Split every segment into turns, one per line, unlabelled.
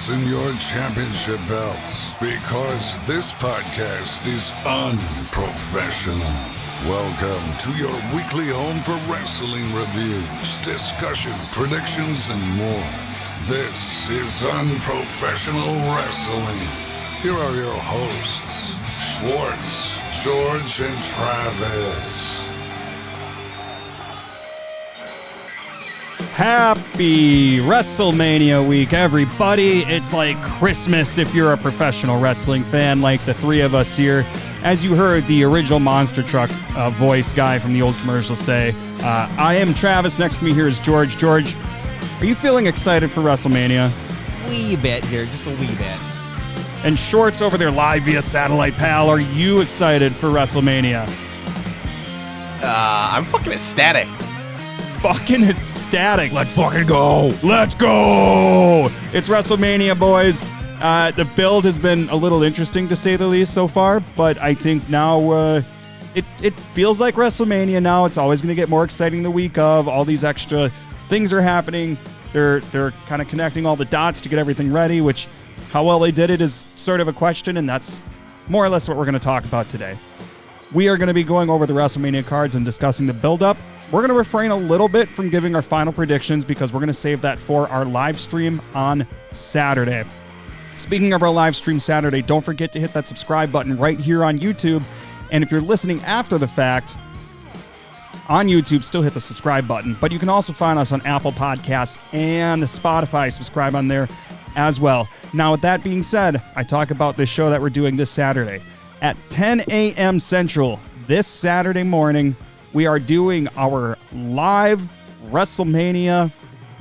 fasten your championship belts because this podcast is unprofessional. Welcome to your weekly home for wrestling reviews, discussion, predictions, and more. This is Unprofessional Wrestling. Here are your hosts, Schwartz, George, and Travis.
Happy WrestleMania week, everybody. It's like Christmas if you're a professional wrestling fan like the three of us here. As you heard the original Monster Truck voice guy from the old commercial say, I am Travis. Next to me here is George. George, are you feeling excited for WrestleMania?
Wee bit here, just a wee bit.
And Shorts over there live via satellite, pal, are you excited for WrestleMania?
I'm fucking ecstatic.
Fucking ecstatic. Let's fucking go. Let's go. It's WrestleMania, boys. The build has been a little interesting to say the least so far, but I think now it feels like WrestleMania now. It's always going to get more exciting the week of. All these extra things are happening. They're kind of connecting all the dots to get everything ready, which how well they did it is sort of a question, and that's more or less what we're going to talk about today. We are going to be going over the WrestleMania cards and discussing the build-up. We're going to refrain a little bit from giving our final predictions because we're going to save that for our live stream on Saturday. Speaking of our live stream Saturday, don't forget to hit that subscribe button right here on YouTube. And if you're listening after the fact, on YouTube, still hit the subscribe button. But you can also find us on Apple Podcasts and Spotify. Subscribe on there as well. Now, with that being said, I talk about this show that we're doing this Saturday. At 10 a.m. Central, this Saturday morning, we are doing our live WrestleMania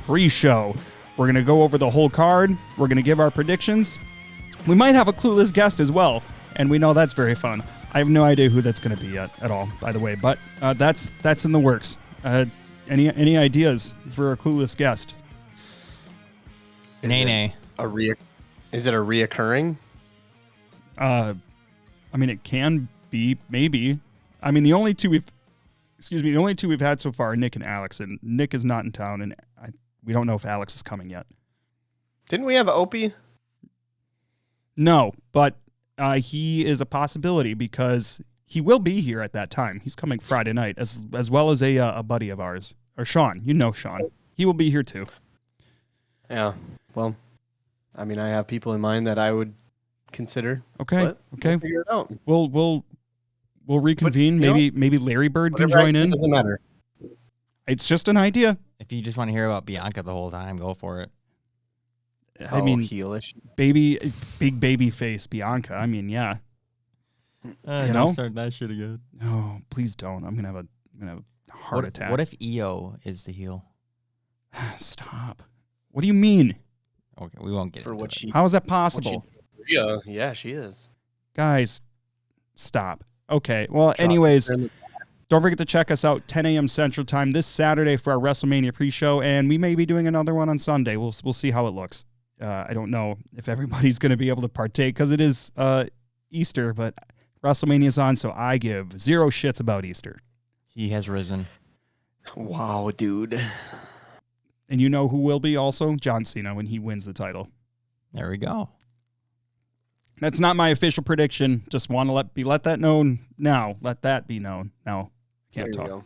pre-show. We're going to go over the whole card. We're going to give our predictions. We might have a clueless guest as well, and we know that's very fun. I have no idea who that's going to be yet at all, by the way, but that's in the works. Any ideas for a clueless guest?
Nay.
Is it a reoccurring?
I mean, it can be, maybe. I mean, the only two we've had so far are Nick and Alex, and Nick is not in town, and we don't know if Alex is coming yet.
Didn't we have Opie?
No, but he is a possibility because he will be here at that time. He's coming Friday night, as well as a buddy of ours, or Sean. You know Sean. He will be here too.
Yeah. Well, I mean, I have people in mind that I would consider.
Okay.
We'll figure it out.
We'll reconvene.
But,
maybe Larry Bird can join in.
Doesn't matter.
It's just an idea.
If you just want to hear about Bianca the whole time, go for it.
I mean,
heelish.
Big baby face Bianca. I mean, yeah.
Don't start that shit again.
Oh, please don't. I'm gonna have a heart attack.
What if EO is the heel?
Stop. What do you mean?
Okay, we won't get
For
into
what
it.
she.
How is that possible?
Yeah, she is.
Guys, stop. Okay. Well, anyways, don't forget to check us out 10 a.m. Central Time this Saturday for our WrestleMania pre-show, and we may be doing another one on Sunday. We'll see how it looks. I don't know if everybody's going to be able to partake because it is Easter, but WrestleMania's on, so I give zero shits about Easter.
He has risen.
Wow, dude.
And you know who will be also? John Cena when he wins the title.
There we go.
That's not my official prediction. Just want to let that known now. Let that be known. Now, can't talk.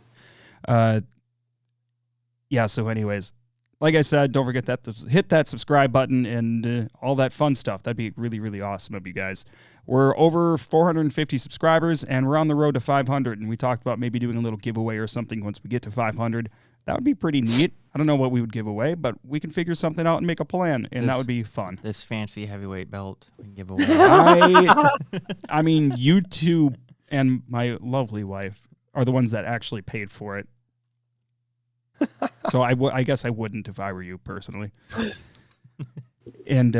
Yeah, so anyways, like I said, don't forget that to hit that subscribe button and all that fun stuff. That'd be really, really awesome of you guys. We're over 450 subscribers, and we're on the road to 500, and we talked about maybe doing a little giveaway or something once we get to 500. That would be pretty neat. I don't know what we would give away, but we can figure something out and make a plan, and that would be fun.
This fancy heavyweight belt we can give away.
I mean, you two and my lovely wife are the ones that actually paid for it. So I guess I wouldn't if I were you personally. And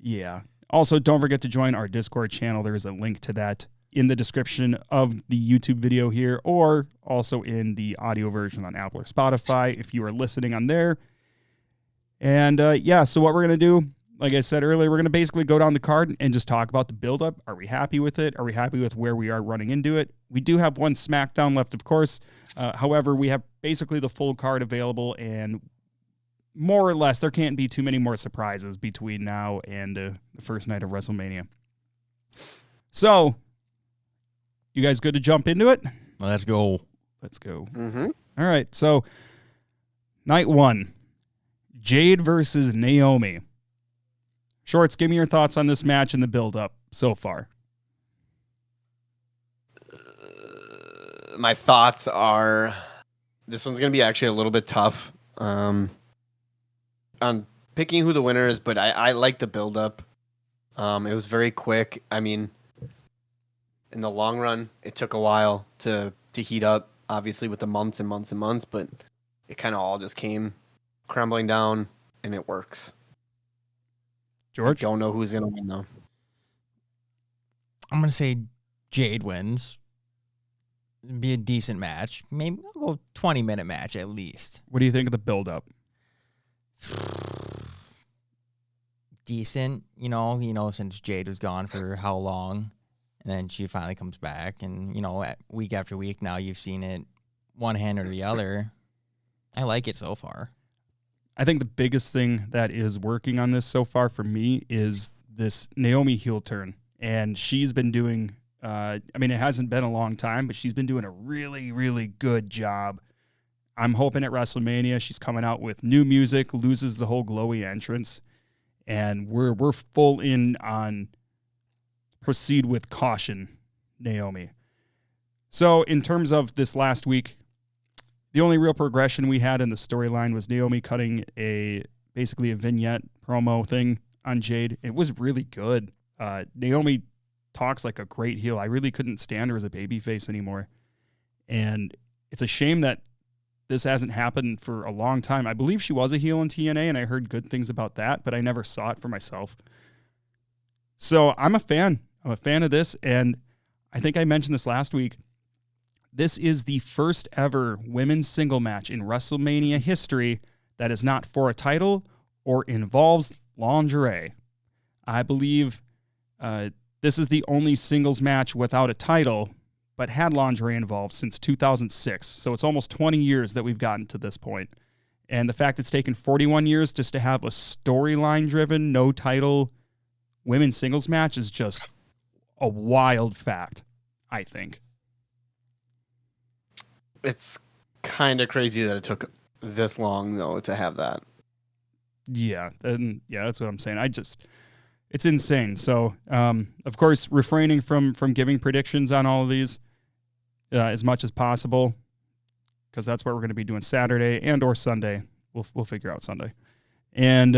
yeah. Also, don't forget to join our Discord channel. There is a link to that in the description of the YouTube video here, or also in the audio version on Apple or Spotify if you are listening on there. And yeah, so what we're going to do, like I said earlier, we're going to basically go down the card and just talk about the build-up. Are we happy with it? Are we happy with where we are running into it? We do have one SmackDown left, of course. However, we have basically the full card available, and more or less, there can't be too many more surprises between now and the first night of WrestleMania. So, you guys good to jump into it?
Let's go.
Let's go.
Mm-hmm.
All right, so night 1, Jade versus Naomi. Shorts, give me your thoughts on this match and the build-up so far.
My thoughts are this one's going to be actually a little bit tough on picking who the winner is, but I like the build-up. It was very quick. I mean, in the long run, it took a while to heat up, obviously with the months and months and months, but it kind of all just came crumbling down, and it works.
George?
Don't know who's going to win, though.
I'm going to say Jade wins. It'd be a decent match. Maybe I'll go 20-minute match at least.
What do you think of the build-up?
Decent, since Jade was gone for how long, and then she finally comes back, and week after week now you've seen it one hand or the other. I like it so far.
I think the biggest thing that is working on this so far for me is this Naomi heel turn, and she's been doing. It hasn't been a long time, but she's been doing a really, really good job. I'm hoping at WrestleMania she's coming out with new music, loses the whole glowy entrance, and we're full in on proceed with caution, Naomi. So in terms of this last week, the only real progression we had in the storyline was Naomi cutting basically a vignette promo thing on Jade. It was really good. Naomi talks like a great heel. I really couldn't stand her as a babyface anymore. And it's a shame that this hasn't happened for a long time. I believe she was a heel in TNA, and I heard good things about that, but I never saw it for myself. So I'm a fan. I'm a fan of this, and I think I mentioned this last week. This is the first ever women's single match in WrestleMania history that is not for a title or involves lingerie. I believe this is the only singles match without a title, but had lingerie involved since 2006. So it's almost 20 years that we've gotten to this point. And the fact it's taken 41 years just to have a storyline-driven, no-title women's singles match is just a wild fact, I think.
It's kind of crazy that it took this long, though, to have that.
Yeah, that's what I'm saying. It's insane. So, of course, refraining from giving predictions on all of these as much as possible, because that's what we're going to be doing Saturday and or Sunday. We'll figure out Sunday. And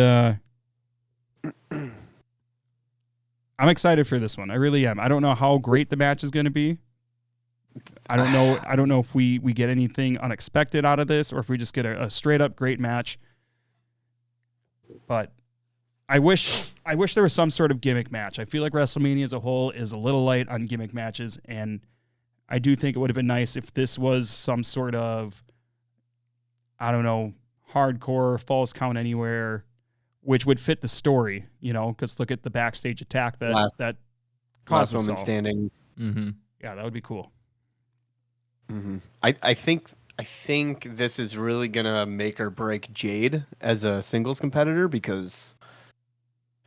I'm excited for this one. I really am. I don't know how great the match is going to be. I don't know if we get anything unexpected out of this or if we just get a straight up great match. But I wish there was some sort of gimmick match. I feel like WrestleMania as a whole is a little light on gimmick matches, and I do think it would have been nice if this was some sort of, I don't know, hardcore Falls Count Anywhere, which would fit the story, because look at the backstage attack that caused
last
us
woman
all.
standing.
Mm-hmm.
Yeah, that would be cool.
Mm-hmm. I think this is really gonna make or break Jade as a singles competitor, because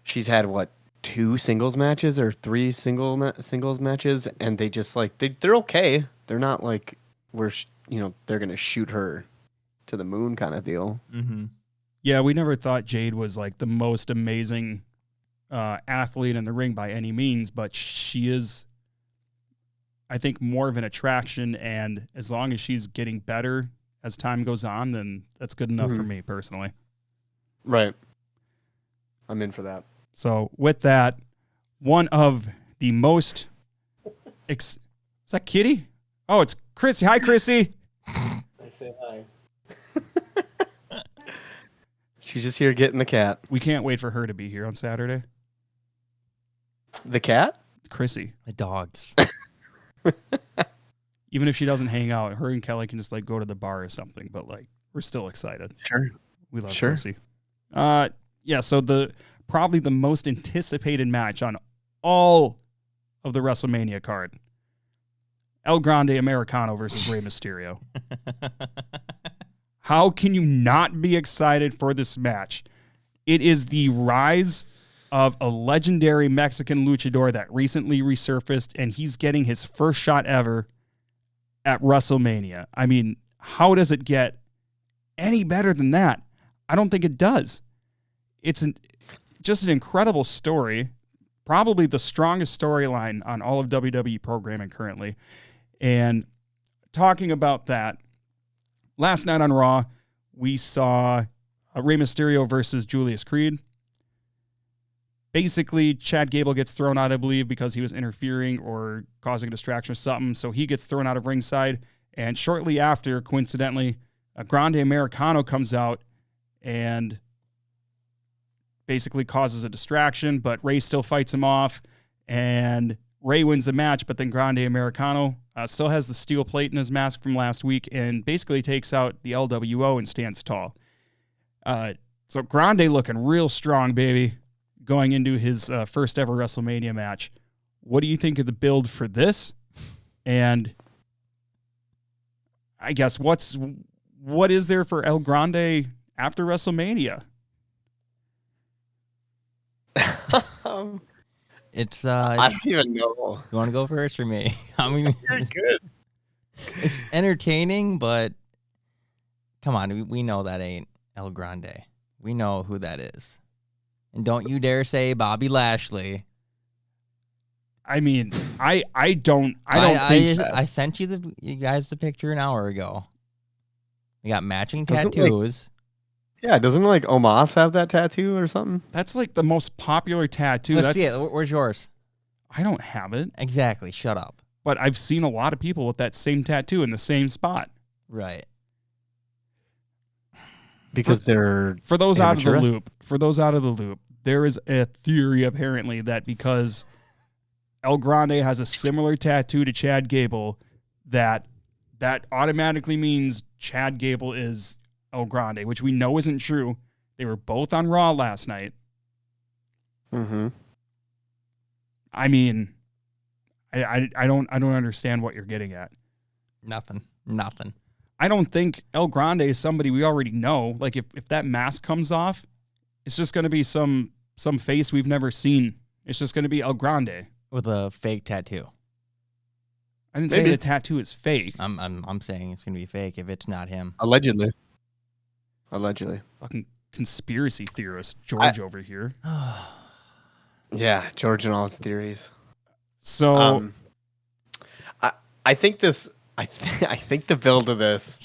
she's had 2 singles matches or 3 singles matches, and they just they're okay. They're not like they're gonna shoot her to the moon kind of deal.
Mm-hmm.
Yeah, we never thought Jade was like the most amazing athlete in the ring by any means, but she is, I think, more of an attraction, and as long as she's getting better as time goes on, then that's good enough for me personally.
Right. I'm in for that.
So with that, one of the most... is that Kitty? Oh, it's Chrissy. Hi, Chrissy.
I say hi. She's just here getting the cat.
We can't wait for her to be here on Saturday.
The cat?
Chrissy.
The dogs.
Even if she doesn't hang out, her and Kelly can just go to the bar or something, but we're still excited.
Sure.
We love Chrissy. Yeah, so probably the most anticipated match on all of the WrestleMania card. El Grande Americano versus Rey Mysterio. How can you not be excited for this match? It is the rise of a legendary Mexican luchador that recently resurfaced, and he's getting his first shot ever at WrestleMania. I mean, how does it get any better than that? I don't think it does. It's just an incredible story, probably the strongest storyline on all of WWE programming currently. And talking about that, last night on Raw, we saw Rey Mysterio versus Julius Creed. Basically, Chad Gable gets thrown out, I believe, because he was interfering or causing a distraction or something. So he gets thrown out of ringside. And shortly after, coincidentally, a Grande Americano comes out and basically causes a distraction. But Rey still fights him off. And Rey wins the match. But then Grande Americano still has the steel plate in his mask from last week and basically takes out the LWO and stands tall. So Grande looking real strong, baby, going into his first ever WrestleMania match. What do you think of the build for this? And I guess what is there for El Grande after WrestleMania?
It's
I don't even know.
You want to go first or me? I mean,
You're good.
it's entertaining, but come on, we know that ain't El Grande. We know who that is. And don't you dare say Bobby Lashley.
I mean, I don't think
I sent you guys the picture an hour ago. We got matching
Doesn't,
tattoos.
Yeah, doesn't Omos have that tattoo or something?
that's like the most popular tattoo.
Let's see it. Where's yours?
I don't have it,
Exactly. Shut up.
but I've seen a lot of people with that same tattoo in the same spot.
Right.
Because they're
For those out of the
amateurish.
loop, there is a theory apparently that because El Grande has a similar tattoo to Chad Gable, that automatically means Chad Gable is El Grande, which we know isn't true. They were both on Raw last night.
Mm-hmm.
I mean, I don't understand what you're getting at.
Nothing.
I don't think El Grande is somebody we already know. Like if that mask comes off, it's just going to be some face we've never seen. It's just going to be El Grande.
With a fake tattoo.
I didn't say
Maybe.
the tattoo is fake.
I'm saying it's gonna be fake if it's not him.
Allegedly.
Fucking conspiracy theorist George over here.
Yeah, George and all his theories.
So
I think this. I think the build of this.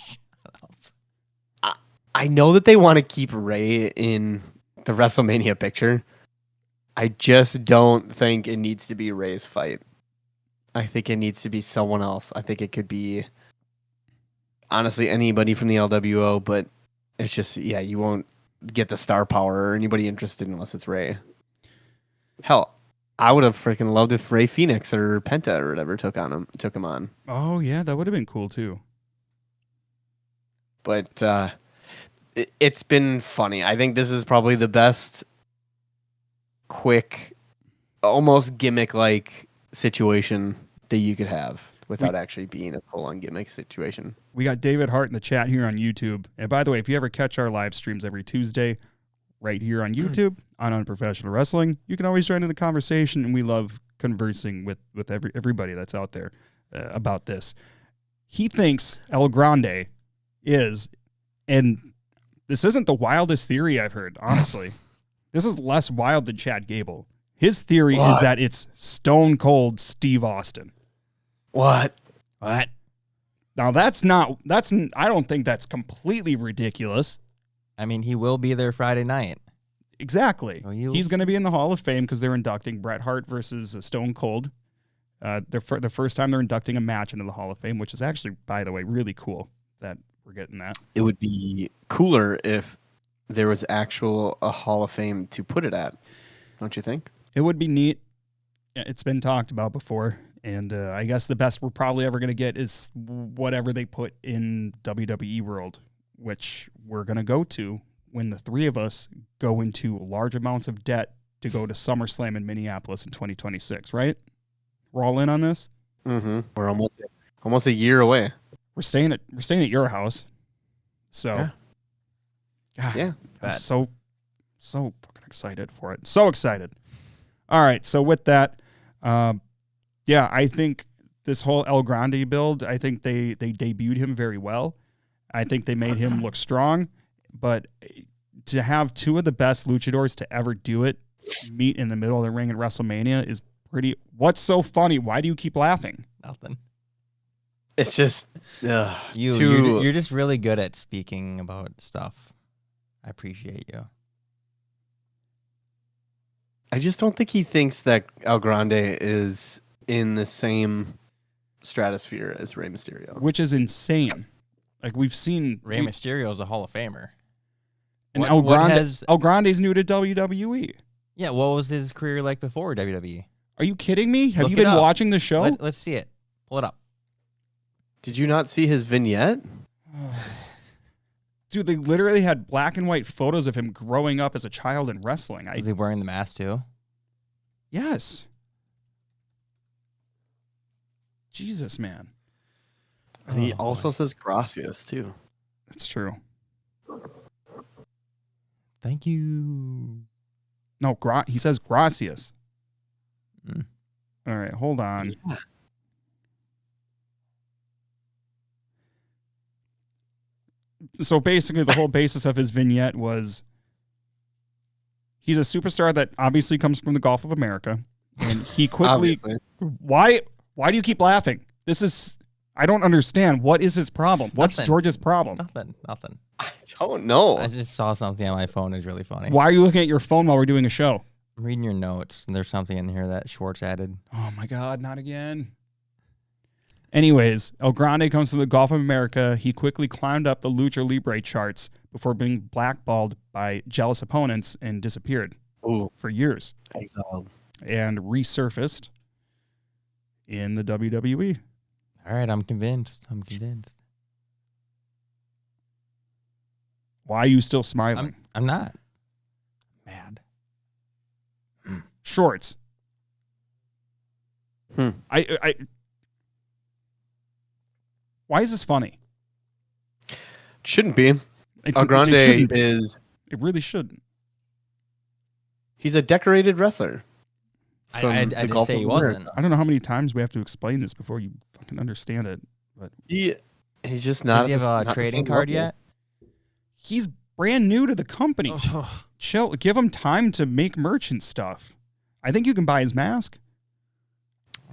I know that they want to keep Ray in the WrestleMania picture. I just don't think it needs to be Ray's fight. I think it needs to be someone else. I think it could be, honestly, anybody from the LWO, but it's just, yeah, you won't get the star power or anybody interested unless it's Ray. Hell, I would have freaking loved if Ray Phoenix or Penta or whatever took him on.
oh yeah, that would have been cool too.
But it's been funny. I think this is probably the best quick, almost gimmick-like situation that you could have without actually being a full-on gimmick situation.
We got David Hart in the chat here on YouTube. And by the way, if you ever catch our live streams every Tuesday right here on YouTube on Unprofessional Wrestling, you can always join in the conversation, and we love conversing with everybody that's out there about this. He thinks El Grande is, and this isn't the wildest theory I've heard, honestly. This is less wild than Chad Gable. His theory is that it's Stone Cold Steve Austin.
What?
Now I don't think that's completely ridiculous.
I mean, he will be there Friday night.
Exactly.
Oh,
He's going to be in the Hall of Fame because they're inducting Bret Hart versus Stone Cold. The first time they're inducting a match into the Hall of Fame, which is actually, by the way, really cool that we're getting that.
It would be cooler if there was a Hall of Fame to put it at, don't you think?
It would be neat. It's been talked about before, and I guess the best we're probably ever going to get is whatever they put in WWE World, which we're going to go to when the three of us go into large amounts of debt to go to SummerSlam in Minneapolis in 2026, right? We're all in on this?
Mm-hmm. We're almost a year away.
We're staying at your house. So, God,
Yeah.
I'm so fucking excited for it. So excited. All right. So with that, I think this whole El Grande build, I think they debuted him very well. I think they made him look strong, but to have two of the best luchadors to ever do it meet in the middle of the ring at WrestleMania is pretty. What's so funny? Why do you keep laughing?
Nothing.
It's just
You're just really good at speaking about stuff. I appreciate you.
I just don't think he thinks that El Grande is in the same stratosphere as Rey Mysterio.
Which is insane. Like we've seen
Rey Mysterio is a Hall of Famer.
and El Grande's new to WWE.
Yeah, what was his career like before WWE?
Are you kidding me? Have
Look
you
it
been
up.
watching the show?
Let's see it. Pull it up.
Did you not see his vignette?
Dude, they literally had black and white photos of him growing up as a child in wrestling.
Is he wearing the mask too?
Yes. Jesus, man.
And he
Oh,
also
boy.
says gracias too.
That's true.
Thank you.
No, he says gracias.
Mm.
All right, hold on.
Yeah.
So basically, the whole basis of his vignette was he's a superstar that obviously comes from the Gulf of America, and he quickly.
Obviously.
Why do you keep laughing? I don't understand. What is his problem? What's
Nothing.
George's problem?
Nothing.
I don't know.
I just saw something on my phone. It was really funny.
Why are you looking at your phone while we're doing a show?
I'm reading your notes, and there's something in here that Schwartz added.
Oh my God, not again. Anyways, El Grande comes from the Gulf of America. He quickly climbed up the Lucha Libre charts before being blackballed by jealous opponents and disappeared for years.
Exiled.
And resurfaced in the WWE.
All right, I'm convinced.
Why are you still smiling?
I'm not mad.
Shorts. I Why is this funny?
Shouldn't be.
It
El Grande
shouldn't be.
is.
It really shouldn't.
He's a decorated wrestler.
I didn't say he wasn't.
I don't know how many times we have to explain this before you fucking understand it. But
He's just not.
Does he have a trading card yet?
he's brand new to the company. Chill. Give him time to make merch and stuff. I think you can buy his mask.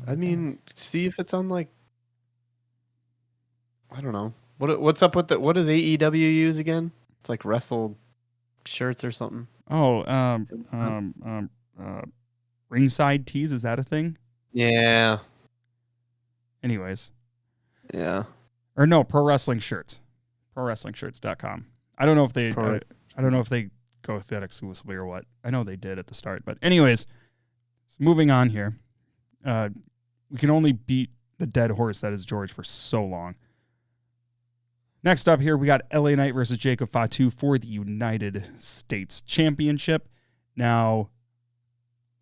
I mean, see if it's on like. I don't know. What's up with what does AEW use again? It's like wrestle shirts or something.
Oh, ringside tees, is that a thing?
Yeah.
Anyways.
Yeah.
Or no, pro wrestling shirts. ProWrestlingShirts.com. I don't know if they I don't know if they go with that exclusively or what. I know they did at the start. But anyways, moving on here. We can only beat the dead horse that is George for so long. Next up here, we got LA Knight versus Jacob Fatu for the United States Championship. Now,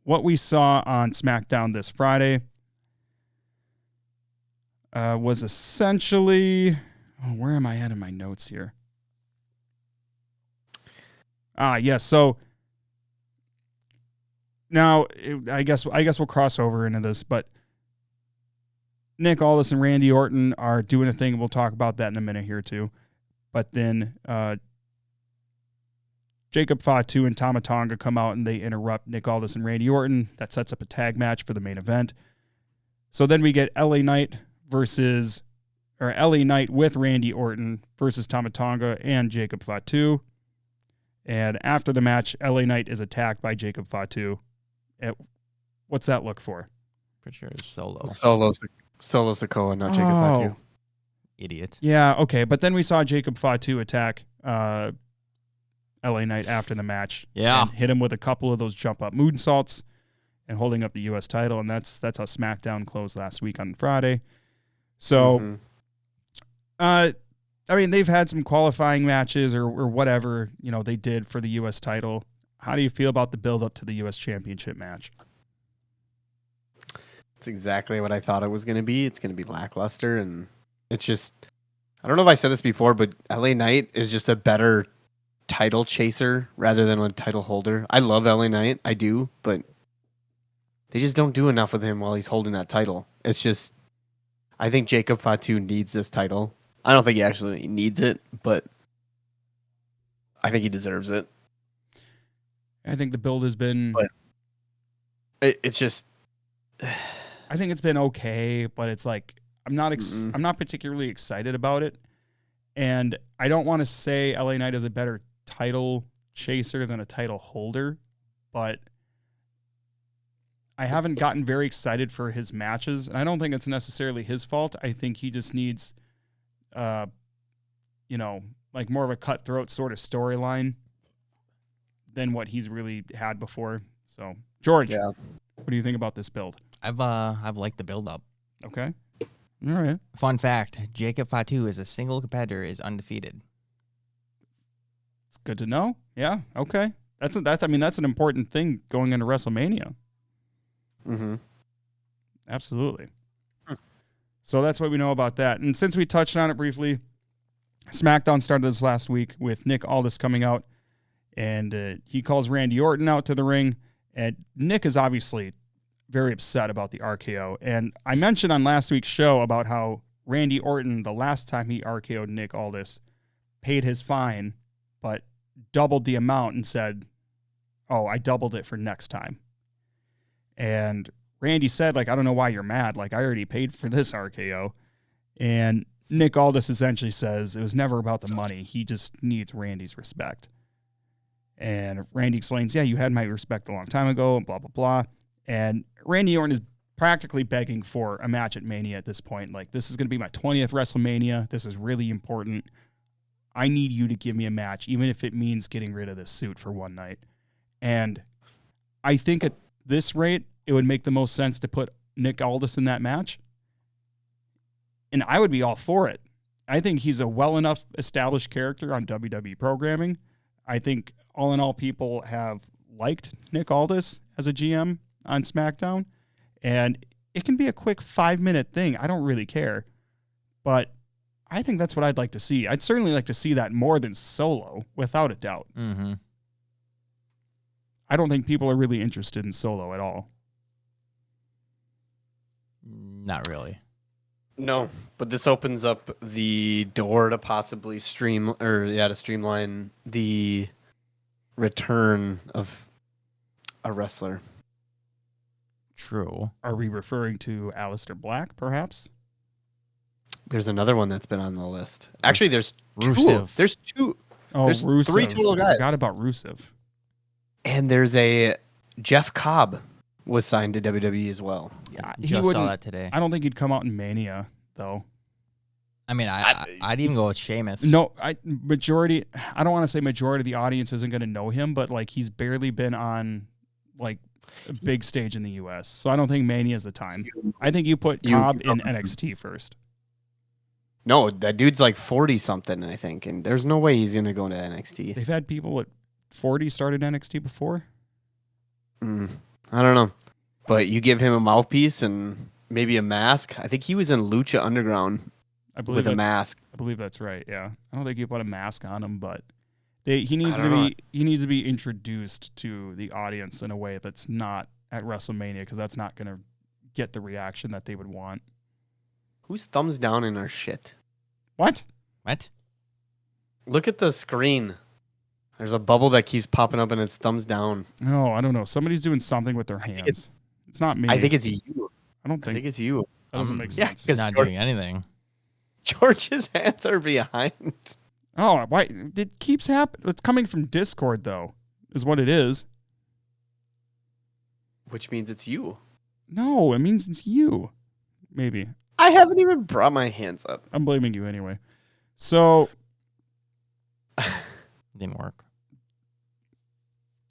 what we saw on SmackDown this Friday was essentially... Oh, where am I at in my notes here? Yes. So now I guess we'll cross over into this, but Nick Aldis and Randy Orton are doing a thing. We'll talk about that in a minute here too. But then Jacob Fatu and Tama Tonga come out and they interrupt Nick Aldis and Randy Orton. That sets up a tag match for the main event. So then we get LA Knight with Randy Orton versus Tama Tonga and Jacob Fatu. And after the match, LA Knight is attacked by Jacob Fatu. What's that look for?
Pretty sure it's Solo.
Solo Sikoa, not Jacob Fatu.
Idiot.
Yeah, okay. But then we saw Jacob Fatu attack LA Knight after the match.
Yeah.
And hit him with a couple of those jump up moonsaults and holding up the U.S. title. And that's how SmackDown closed last week on Friday. So, I mean, they've had some qualifying matches or whatever, they did for the U.S. title. How do you feel about the build up to the U.S. Championship match?
It's exactly what I thought it was going to be. It's going to be lackluster, and it's just, I don't know if I said this before, but LA Knight is just a better title chaser rather than a title holder. I love LA Knight, I do, but they just don't do enough with him while he's holding that title. It's just, I think Jacob Fatu needs this title. I don't think he actually needs it, but I think he deserves it.
I think the build has been.
But it's just.
I think it's been okay, but it's like I'm not particularly excited about it, and I don't want to say LA Knight is a better title chaser than a title holder, but I haven't gotten very excited for his matches, and I don't think it's necessarily his fault. I think he just needs, like more of a cutthroat sort of storyline than what he's really had before. So, George, what do you think about this build?
I've liked the build up.
Okay. All right.
Fun fact: Jacob Fatu as a single competitor is undefeated.
It's good to know. Yeah. Okay. That's an important thing going into WrestleMania.
Mm-hmm.
Absolutely. So that's what we know about that. And since we touched on it briefly, SmackDown started this last week with Nick Aldis coming out, and he calls Randy Orton out to the ring. And Nick is obviously very upset about the RKO. And I mentioned on last week's show about how Randy Orton, the last time he RKO'd Nick Aldis, paid his fine, but doubled the amount and said, "Oh, I doubled it for next time." And Randy said, I don't know why you're mad. I already paid for this RKO. And Nick Aldis essentially says it was never about the money. He just needs Randy's respect. And Randy explains, yeah, you had my respect a long time ago, and blah, blah, blah. And Randy Orton is practically begging for a match at Mania at this point. This is going to be my 20th WrestleMania. This is really important. I need you to give me a match, even if it means getting rid of this suit for one night. And I think at this rate, it would make the most sense to put Nick Aldis in that match. And I would be all for it. I think he's a well enough established character on WWE programming. I think all in all, people have liked Nick Aldis as a GM on SmackDown. And it can be a quick 5-minute thing. I don't really care. But I think that's what I'd like to see. I'd certainly like to see that more than Solo, without a doubt.
Mm-hmm.
I don't think people are really interested in Solo at all.
Not really.
No, but this opens up the door to possibly streamline the return of a wrestler.
True.
Are we referring to Aleister Black, perhaps?
There's another one that's been on the list. Actually, there's
Rusev.
two. There's two.
Oh,
There's
Rusev.
3 total guys.
I forgot about Rusev.
And there's a Jeff Cobb was signed to WWE as well.
Yeah,
Just saw that today.
I don't think he'd come out in Mania, though.
I mean, I'd even go with Sheamus.
No, I don't want to say majority of the audience isn't going to know him, but he's barely been on a big stage in the U.S. So I don't think Mania is the time. I think you put Cobb in NXT first.
No, that dude's 40 something, I think, and there's no way he's gonna go into NXT.
They've had people at 40 started NXT before.
I don't know, but you give him a mouthpiece and maybe a mask. I think he was in Lucha Underground with a mask.
I believe that's right. Yeah, I don't think you put a mask on him, but he needs to be introduced to the audience in a way that's not at WrestleMania, because that's not going to get the reaction that they would want.
Who's thumbs down in our shit?
What?
Look at the screen. There's a bubble that keeps popping up and it's thumbs down.
No, I don't know. Somebody's doing something with their hands. It's not me.
I think it's you.
I think
it's you.
That doesn't make
Yeah,
sense.
He's not doing anything.
George's hands are behind.
Oh, why? It keeps happening. It's coming from Discord, though, is what it is.
Which means it's you.
No, it means it's you. Maybe.
I haven't even brought my hands up.
I'm blaming you anyway. So.
Didn't work.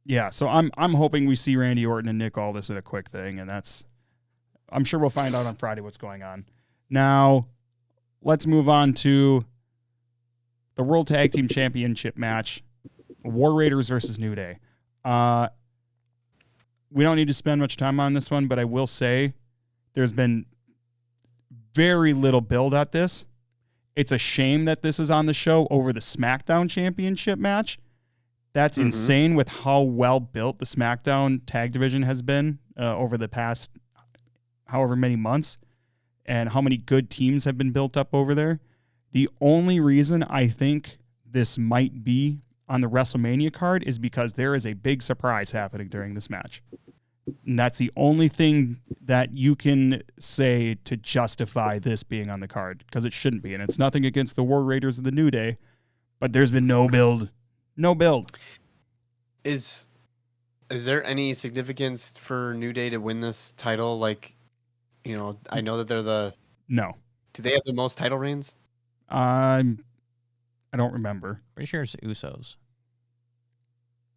Yeah, so I'm hoping we see Randy Orton and Nick Aldis at a quick thing, and I'm sure we'll find out on Friday what's going on. Now, let's move on to the World Tag Team Championship match, War Raiders versus New Day. We don't need to spend much time on this one, but I will say there's been very little build at this, It's a shame that this is on the show over the SmackDown Championship match. That's insane with how well built the SmackDown tag division has been over the past however many months, and how many good teams have been built up over there. The only reason I think this might be on the WrestleMania card is because there is a big surprise happening during this match. And that's the only thing that you can say to justify this being on the card, because it shouldn't be. And it's nothing against the War Raiders of the New Day, but there's been no build. No build.
Is there any significance for New Day to win this title? Like, you know, I know that they're
No.
Do they have the most title reigns?
I don't remember.
Pretty sure it's Usos.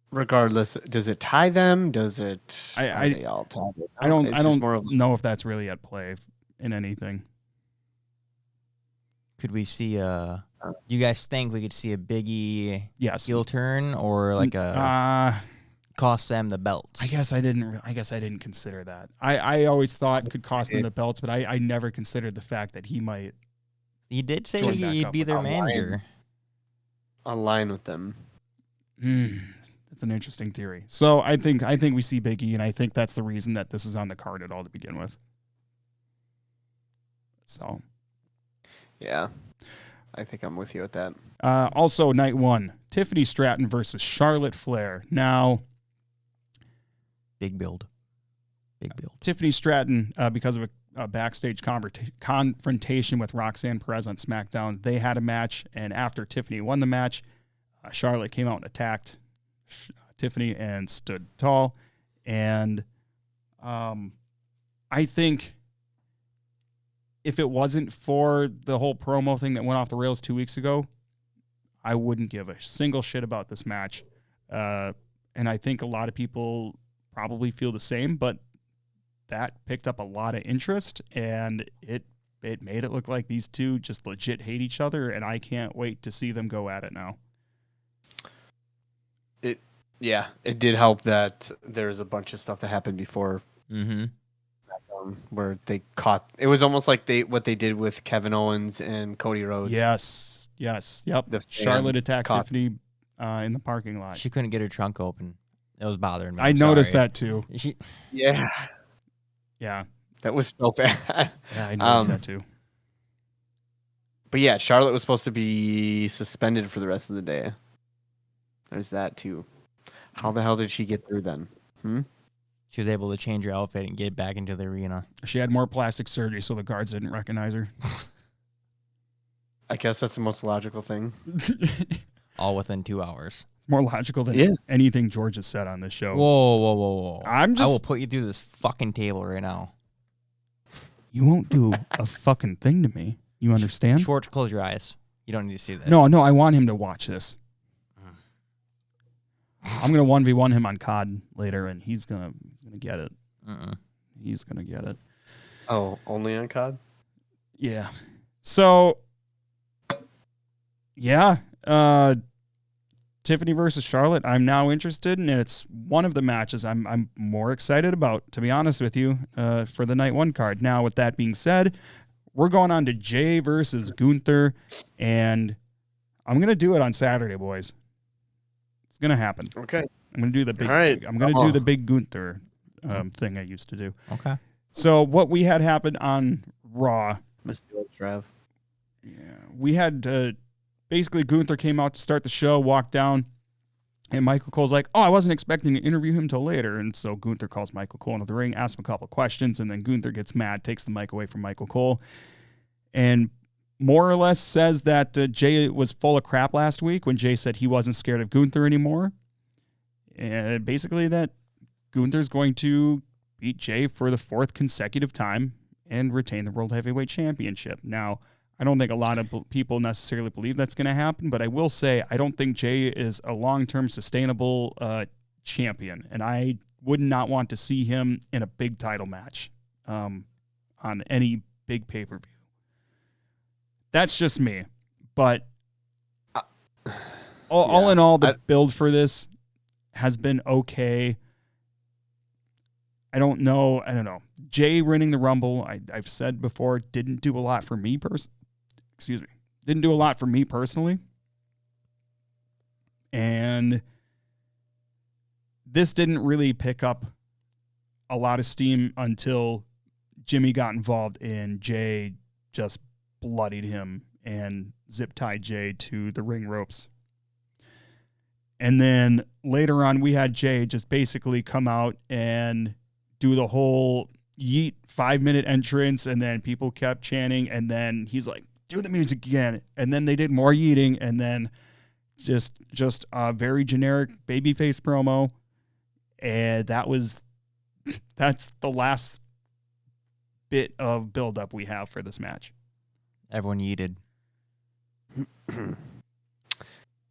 Regardless, does it tie them? Does it?
I
they all tied?
I don't
more of,
know if that's really at play in anything.
Could we see do you guys think we could see a Biggie
Yes.
heel turn, or like a cost them the belts?
I guess I didn't consider that. I always thought it could cost them the belts, but I never considered the fact that he might.
You did say
Join back
he'd
up
be
with
their
online.
manager.
align with them.
That's an interesting theory. So I think we see Big E, and I think that's the reason that this is on the card at all to begin with. So,
Yeah, I think I'm with you with that.
also night one, Tiffany Stratton versus Charlotte Flair. Now,
Big build.
Tiffany Stratton, because of a backstage confrontation with Roxanne Perez on SmackDown, they had a match, and after Tiffany won the match, Charlotte came out and attacked Tiffany and stood tall. And I think if it wasn't for the whole promo thing that went off the rails 2 weeks ago, I wouldn't give a single shit about this match. And I think a lot of people probably feel the same, but that picked up a lot of interest, and it made it look like these two just legit hate each other, and I can't wait to see them go at it now.
It did help that there's a bunch of stuff that happened before where they caught. It was almost like what they did with Kevin Owens and Cody Rhodes.
Yes, yep. Charlotte attacked Tiffany in the parking lot.
She couldn't get her trunk open. It was bothering me.
I noticed that too.
Yeah, that was so bad.
Yeah, I noticed that too.
But yeah, Charlotte was supposed to be suspended for the rest of the day. There's that too. How the hell did she get through then?
She was able to change her outfit and get back into the arena.
She had more plastic surgery, so the guards didn't recognize her.
I guess that's the most logical thing.
All within 2 hours.
It's more logical than anything George has said on this show.
Whoa.
I
will put you through this fucking table right now.
You won't do a fucking thing to me. You understand?
Schwartz, close your eyes. You don't need to see this.
No, I want him to watch this. I'm gonna 1v1 him on COD later, and he's gonna get it. He's gonna get it.
Oh, only on COD?
Yeah. So, yeah, Tiffany versus Charlotte. I'm now interested, and it's one of the matches I'm more excited about, to be honest with you, for the night one card. Now, with that being said, we're going on to Jay versus Gunther, and I'm gonna do it on Saturday, boys. It's gonna happen.
Okay.
I'm gonna do the big.
All right.
I'm gonna do the big Gunther thing I used to do.
Okay.
So what we had happen on Raw.
Mr. Trav.
Yeah, we had basically Gunther came out to start the show, walked down, and Michael Cole's like, "Oh, I wasn't expecting to interview him till later." And so Gunther calls Michael Cole into the ring, asks him a couple of questions, and then Gunther gets mad, takes the mic away from Michael Cole, and more or less says that Jay was full of crap last week when Jay said he wasn't scared of Gunther anymore. And basically that Gunther's going to beat Jay for the 4th consecutive time and retain the World Heavyweight Championship. Now, I don't think a lot of people necessarily believe that's going to happen, but I will say I don't think Jay is a long-term sustainable champion, and I would not want to see him in a big title match on any big pay-per-view. That's just me, but all in all, the build for this has been okay. I don't know. Jay winning the Rumble, I've said before, didn't do a lot for me personally. Excuse me. Didn't do a lot for me personally. And this didn't really pick up a lot of steam until Jimmy got involved and Jay just bloodied him and zip tied Jay to the ring ropes. And then later on, we had Jay just basically come out and do the whole yeet 5-minute entrance, and then people kept chanting, and then he's like, do the music again. And then they did more yeeting, and then just a very generic babyface promo. And that's the last bit of buildup we have for this match.
Everyone yeeted.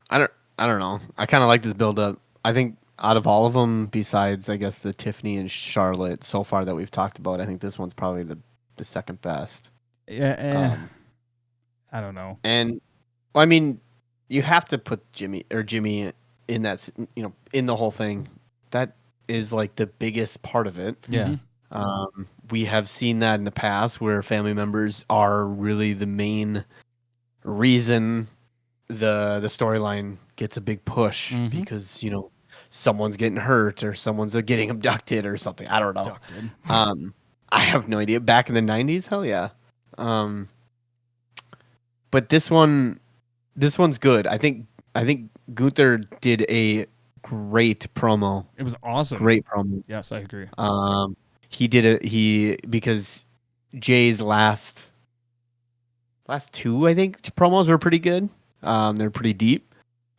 I don't know. I kind of like this build-up. I think out of all of them, besides, I guess, the Tiffany and Charlotte so far that we've talked about, I think this one's probably the second best.
Yeah, I don't know.
And, well, I mean, you have to put Jimmy in that, in the whole thing. That is, like, the biggest part of it.
Yeah.
We have seen that in the past where family members are really the main reason the storyline gets a big push because someone's getting hurt or someone's getting abducted or something. I don't know. I have no idea. Back in the 90s, hell yeah. But this one's good. I think Gunther did a great promo.
It was awesome.
Great promo.
Yes, I agree.
Because Jay's last two, I think, promos were pretty good. They're pretty deep.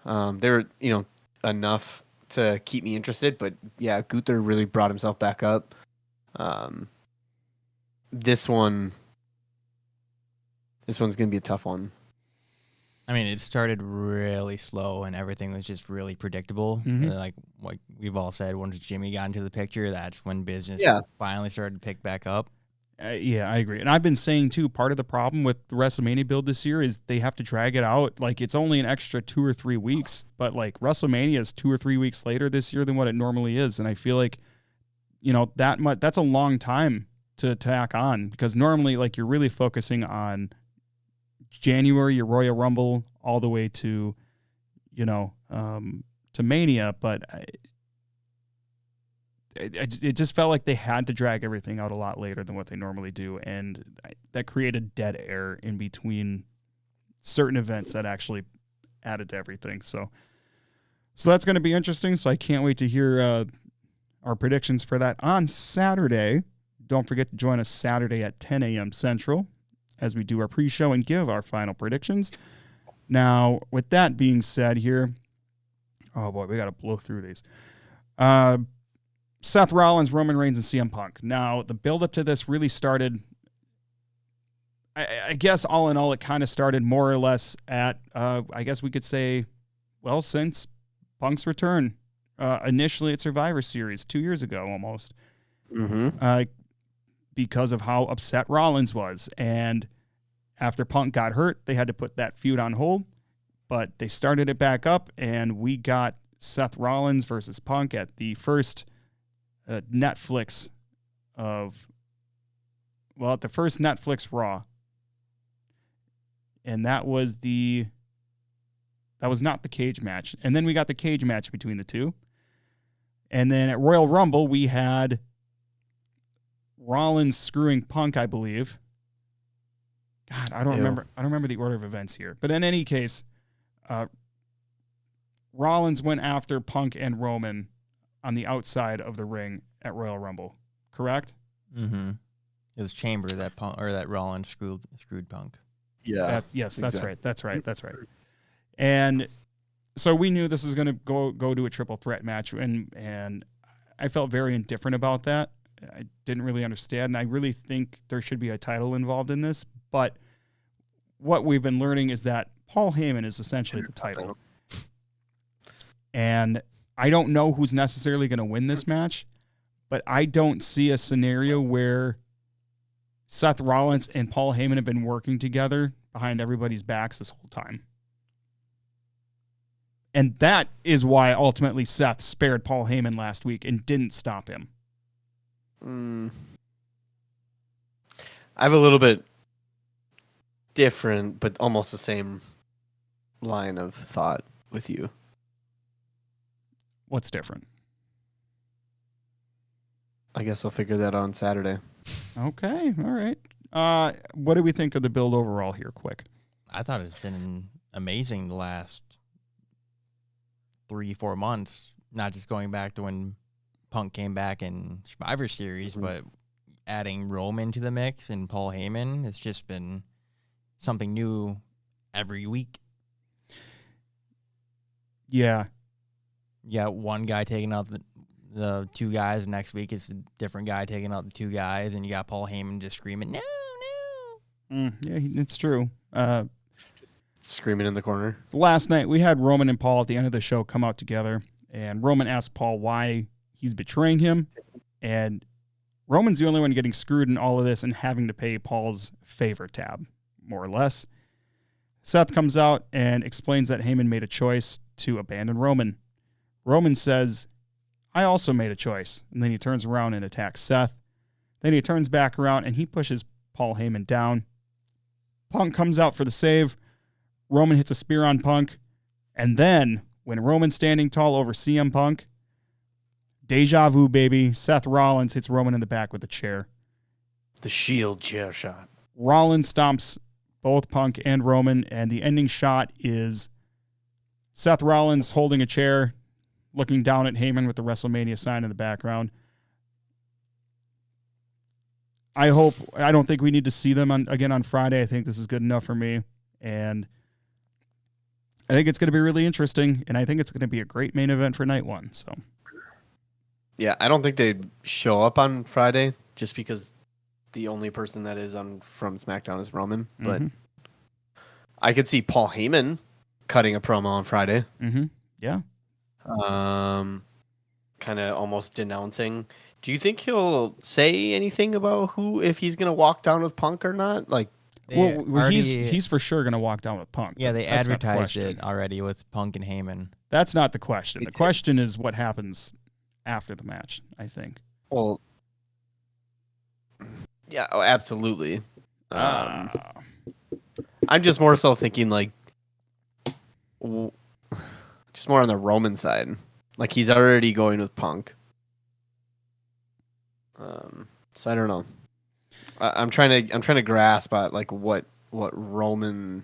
They're, enough to keep me interested, but yeah, Gunther really brought himself back up. This one's going to be a tough one.
I mean, it started really slow and everything was just really predictable. Like we've all said, once Jimmy got into the picture, that's when business finally started to pick back up.
Yeah, I agree. And I've been saying, too, part of the problem with the WrestleMania build this year is they have to drag it out. Like, it's only an extra 2 or 3 weeks, but, like, WrestleMania is 2 or 3 weeks later this year than what it normally is. And I feel like, that's a long time to tack on because normally, like, you're really focusing on January, your Royal Rumble, all the way to, to Mania. But it just felt like they had to drag everything out a lot later than what they normally do, and that created dead air in between certain events that actually added to everything. So that's going to be interesting. So I can't wait to hear our predictions for that on Saturday. Don't forget to join us Saturday at 10 a.m. Central as we do our pre-show and give our final predictions. Now, with that being said here, oh boy, we got to blow through these. Seth Rollins, Roman Reigns, and CM Punk. Now, the build-up to this really started, I guess all in all, it kind of started more or less at, I guess we could say, well, since Punk's return, initially at Survivor Series 2 years ago almost, because of how upset Rollins was. And after Punk got hurt, they had to put that feud on hold, but they started it back up, and we got Seth Rollins versus Punk at the first Netflix at the first Netflix Raw. And that was not the cage match. And then we got the cage match between the two. And then at Royal Rumble, we had Rollins screwing Punk, I believe. God, I don't remember the order of events here. But in any case, Rollins went after Punk and Roman on the outside of the ring at Royal Rumble, correct?
Mm-hmm. It was Chamber that Rollins screwed Punk.
Yeah.
Exactly. That's right. And so we knew this was going to go to a triple threat match, and I felt very indifferent about that. I didn't really understand, and I really think there should be a title involved in this. But what we've been learning is that Paul Heyman is essentially the title. And I don't know who's necessarily going to win this match, but I don't see a scenario where Seth Rollins and Paul Heyman have been working together behind everybody's backs this whole time. And that is why ultimately Seth spared Paul Heyman last week and didn't stop him.
I have a little bit different, but almost the same line of thought with you.
What's different?
I guess I'll figure that out on Saturday.
Okay, all right. What do we think of the build overall here, quick?
I thought it's been amazing the last 3-4 months, not just going back to when Punk came back in Survivor Series, but adding Roman to the mix and Paul Heyman. It's just been something new every week.
Yeah.
Yeah, one guy taking out the two guys. Next week it's a different guy taking out the two guys, and you got Paul Heyman just screaming, "No, no!"
Yeah, it's true.
Screaming in the corner.
Last night we had Roman and Paul at the end of the show come out together, and Roman asked Paul why he's betraying him, and Roman's the only one getting screwed in all of this and having to pay Paul's favor tab, more or less. Seth comes out and explains that Heyman made a choice to abandon Roman. Roman says, "I also made a choice," and then he turns around and attacks Seth. Then he turns back around and he pushes Paul Heyman down. Punk comes out for the save. Roman hits a spear on Punk. And then, when Roman's standing tall over CM Punk, deja vu, baby, Seth Rollins hits Roman in the back with a chair.
The Shield chair shot.
Rollins stomps both Punk and Roman, and the ending shot is Seth Rollins holding a chair, looking down at Heyman with the WrestleMania sign in the background. I don't think we need to see them again on Friday. I think this is good enough for me. And I think it's going to be really interesting, and I think it's going to be a great main event for night one. So,
yeah, I don't think they'd show up on Friday just because the only person that is on from SmackDown is Roman. But I could see Paul Heyman cutting a promo on Friday.
Yeah.
Kind of almost denouncing. Do you think he'll say anything about if he's going to walk down with Punk or not? Like,
he's for sure going to walk down with Punk.
Yeah, they advertised it already with Punk and Heyman.
That's not the question. The question is what happens after the match, I think.
Well, yeah, absolutely. I'm just more so thinking like, just more on the Roman side. Like he's already going with Punk. So I don't know. I'm trying to grasp at like what Roman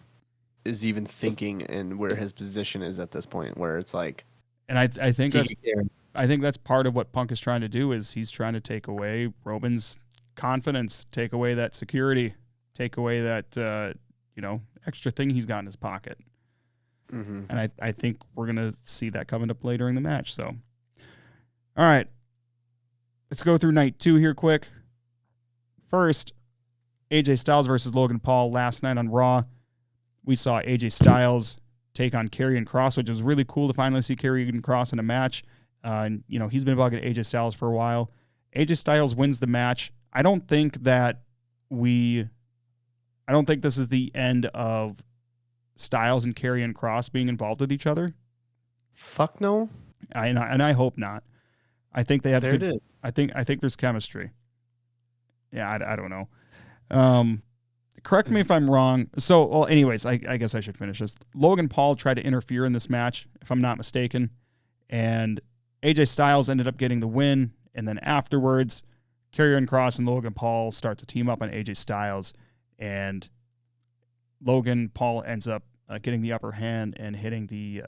is even thinking and where his position is at this point, where it's like,
and I think that's part of what Punk is trying to do is he's trying to take away Roman's confidence, take away that security, take away that extra thing he's got in his pocket. And I think we're gonna see that coming up later in the match. So, all right, let's go through night 2 here quick. First, AJ Styles versus Logan Paul last night on Raw. We saw AJ Styles take on Karrion Kross, which was really cool to finally see Karrion Kross in a match. And he's been bugging AJ Styles for a while. AJ Styles wins the match. I don't think this is the end of Styles and Karrion Kross being involved with each other.
Fuck no.
And I hope not. I think they have.
There it is.
I think there's chemistry. Yeah, I don't know. Correct me if I'm wrong. So, well, anyways, I guess I should finish this. Logan Paul tried to interfere in this match, if I'm not mistaken, and AJ Styles ended up getting the win. And then afterwards, Karrion Kross and Logan Paul start to team up on AJ Styles, and Logan Paul ends up getting the upper hand and hitting the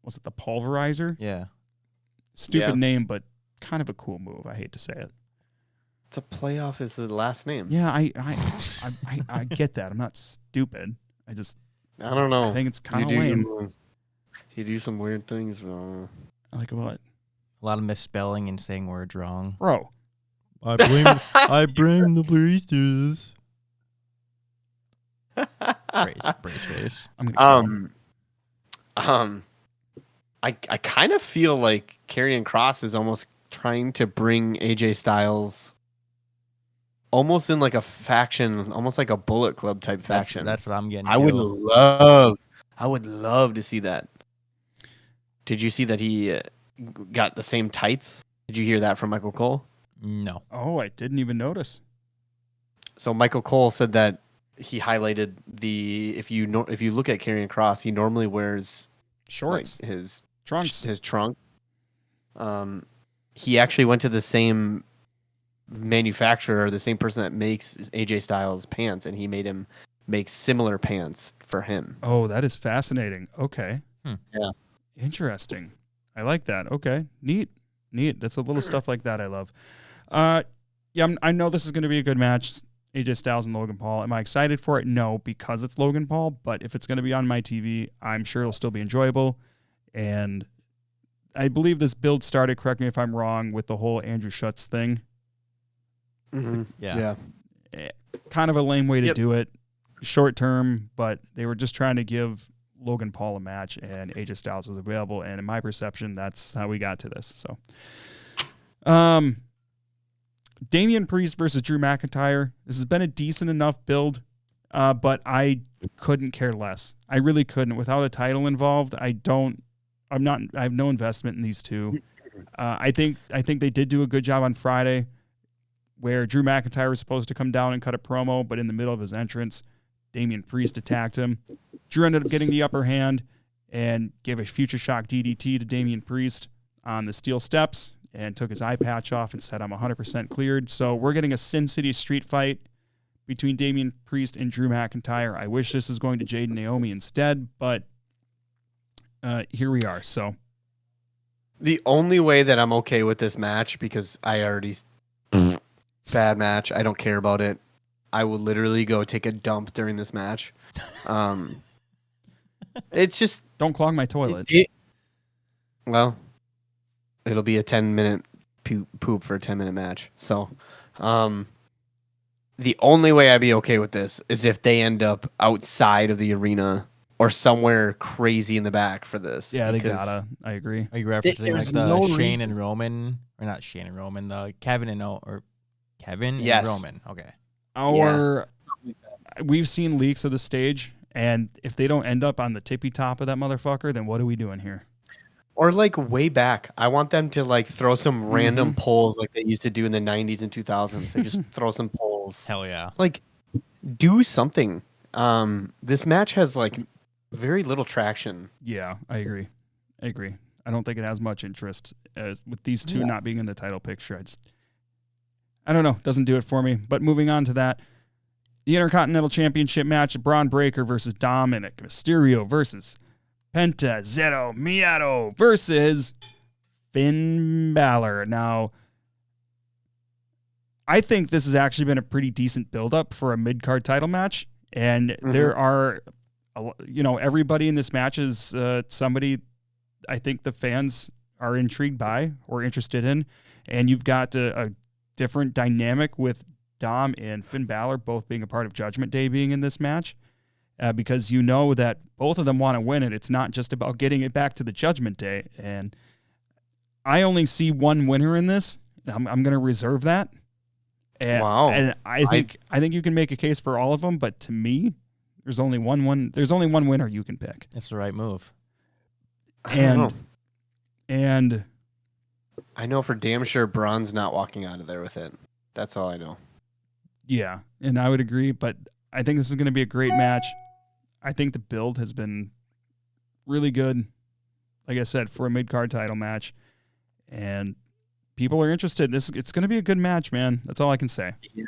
was it the pulverizer?
Yeah.
Stupid name, but kind of a cool move. I hate to say it.
It's a playoff is the last name.
Yeah, I get that. I'm not stupid. I
don't know.
I think it's kind of lame.
You do some weird things.
Like what?
A lot of misspelling and saying words wrong.
Bro.
I blame the baristas. Brace face.
I kind of feel like Karrion Kross is almost trying to bring AJ Styles almost in like a faction, almost like a Bullet Club type faction.
That's what I'm getting.
I would love to see that. Did you see that he got the same tights? Did you hear that from Michael Cole?
No.
Oh, I didn't even notice.
So Michael Cole said that he highlighted if you look at Karrion Kross, he normally wears
Shorts,
like his
trunks.
His trunk. He actually went to the same manufacturer, the same person that makes AJ Styles pants, and he made him make similar pants for him.
Oh, that is fascinating. Okay.
Yeah.
Interesting. I like that. Okay. Neat. That's a little stuff like that I love. Yeah, I know this is going to be a good match. AJ Styles and Logan Paul. Am I excited for it? No, because it's Logan Paul. But if it's going to be on my TV, I'm sure it'll still be enjoyable. And I believe this build started, correct me if I'm wrong, with the whole Andrew Schutz thing.
Mm-hmm.
Yeah.
Kind of a lame way to do it. Short term, but they were just trying to give Logan Paul a match, and AJ Styles was available. And in my perception, that's how we got to this. So, Damian Priest versus Drew McIntyre. This has been a decent enough build, but I couldn't care less. I really couldn't. Without a title involved, I have no investment in these two. I think they did do a good job on Friday, where Drew McIntyre was supposed to come down and cut a promo, but in the middle of his entrance, Damian Priest attacked him. Drew ended up getting the upper hand and gave a future shock DDT to Damian Priest on the steel steps and took his eye patch off and said, "I'm 100% cleared." So we're getting a Sin City street fight between Damian Priest and Drew McIntyre. I wish this was going to Jade and Naomi instead, but here we are. So
the only way that I'm okay with this match, because I already bad match, I don't care about it. I will literally go take a dump during this match. It's just
don't clog my toilet.
Well, it'll be a 10-minute poop for a 10-minute match. So, the only way I'd be okay with this is if they end up outside of the arena or somewhere crazy in the back for this.
Yeah, they gotta. I agree.
Are you referencing like the
no
Shane
reason.
and Roman, or not Shane and Roman, the Kevin and Kevin
Yes.
and Roman? Okay.
We've seen leaks of the stage, and if they don't end up on the tippy top of that motherfucker, then what are we doing here?
Or like way back. I want them to like throw some random polls like they used to do in the 90s and 2000s. They just throw some polls.
Hell yeah.
Like, do something. This match has like very little traction.
Yeah, I agree. I don't think it has much interest with these two not being in the title picture. I don't know. Doesn't do it for me. But moving on to that, the Intercontinental Championship match, Braun Breaker versus Dominic Mysterio versus Penta Zero Miedo versus Finn Balor. Now, I think this has actually been a pretty decent build-up for a mid-card title match. And there are, everybody in this match is somebody I think the fans are intrigued by or interested in. And you've got a different dynamic with Dom and Finn Balor both being a part of Judgment Day being in this match. Because you know that both of them want to win it. It's not just about getting it back to the Judgment Day. And I only see one winner in this. I'm going to reserve that. And,
wow.
And I think you can make a case for all of them, but to me, there's only one winner you can pick.
It's the right move.
And
I know for damn sure Braun's not walking out of there with it. That's all I know.
Yeah, and I would agree, but I think this is going to be a great match. I think the build has been really good, like I said, for a mid-card title match. And people are interested. It's going to be a good match, man. That's all I can say.
Yeah.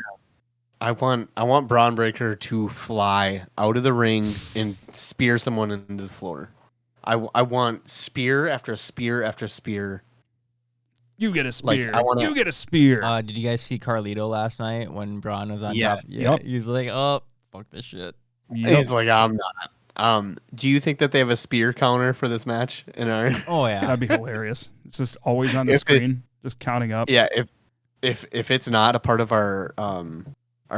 I want Braun Breaker to fly out of the ring and spear someone into the floor. I want spear after spear after spear.
You get a spear.
Like,
you get a spear.
Did you guys see Carlito last night when Braun was on
Yeah.
top? Yeah.
Yep.
He's like, oh, fuck this shit.
He's like, I'm not. Do you think that they have a spear counter for this match in our?
Oh yeah.
That'd be hilarious. It's just always on the screen, just counting up.
Yeah, if it's not a part of our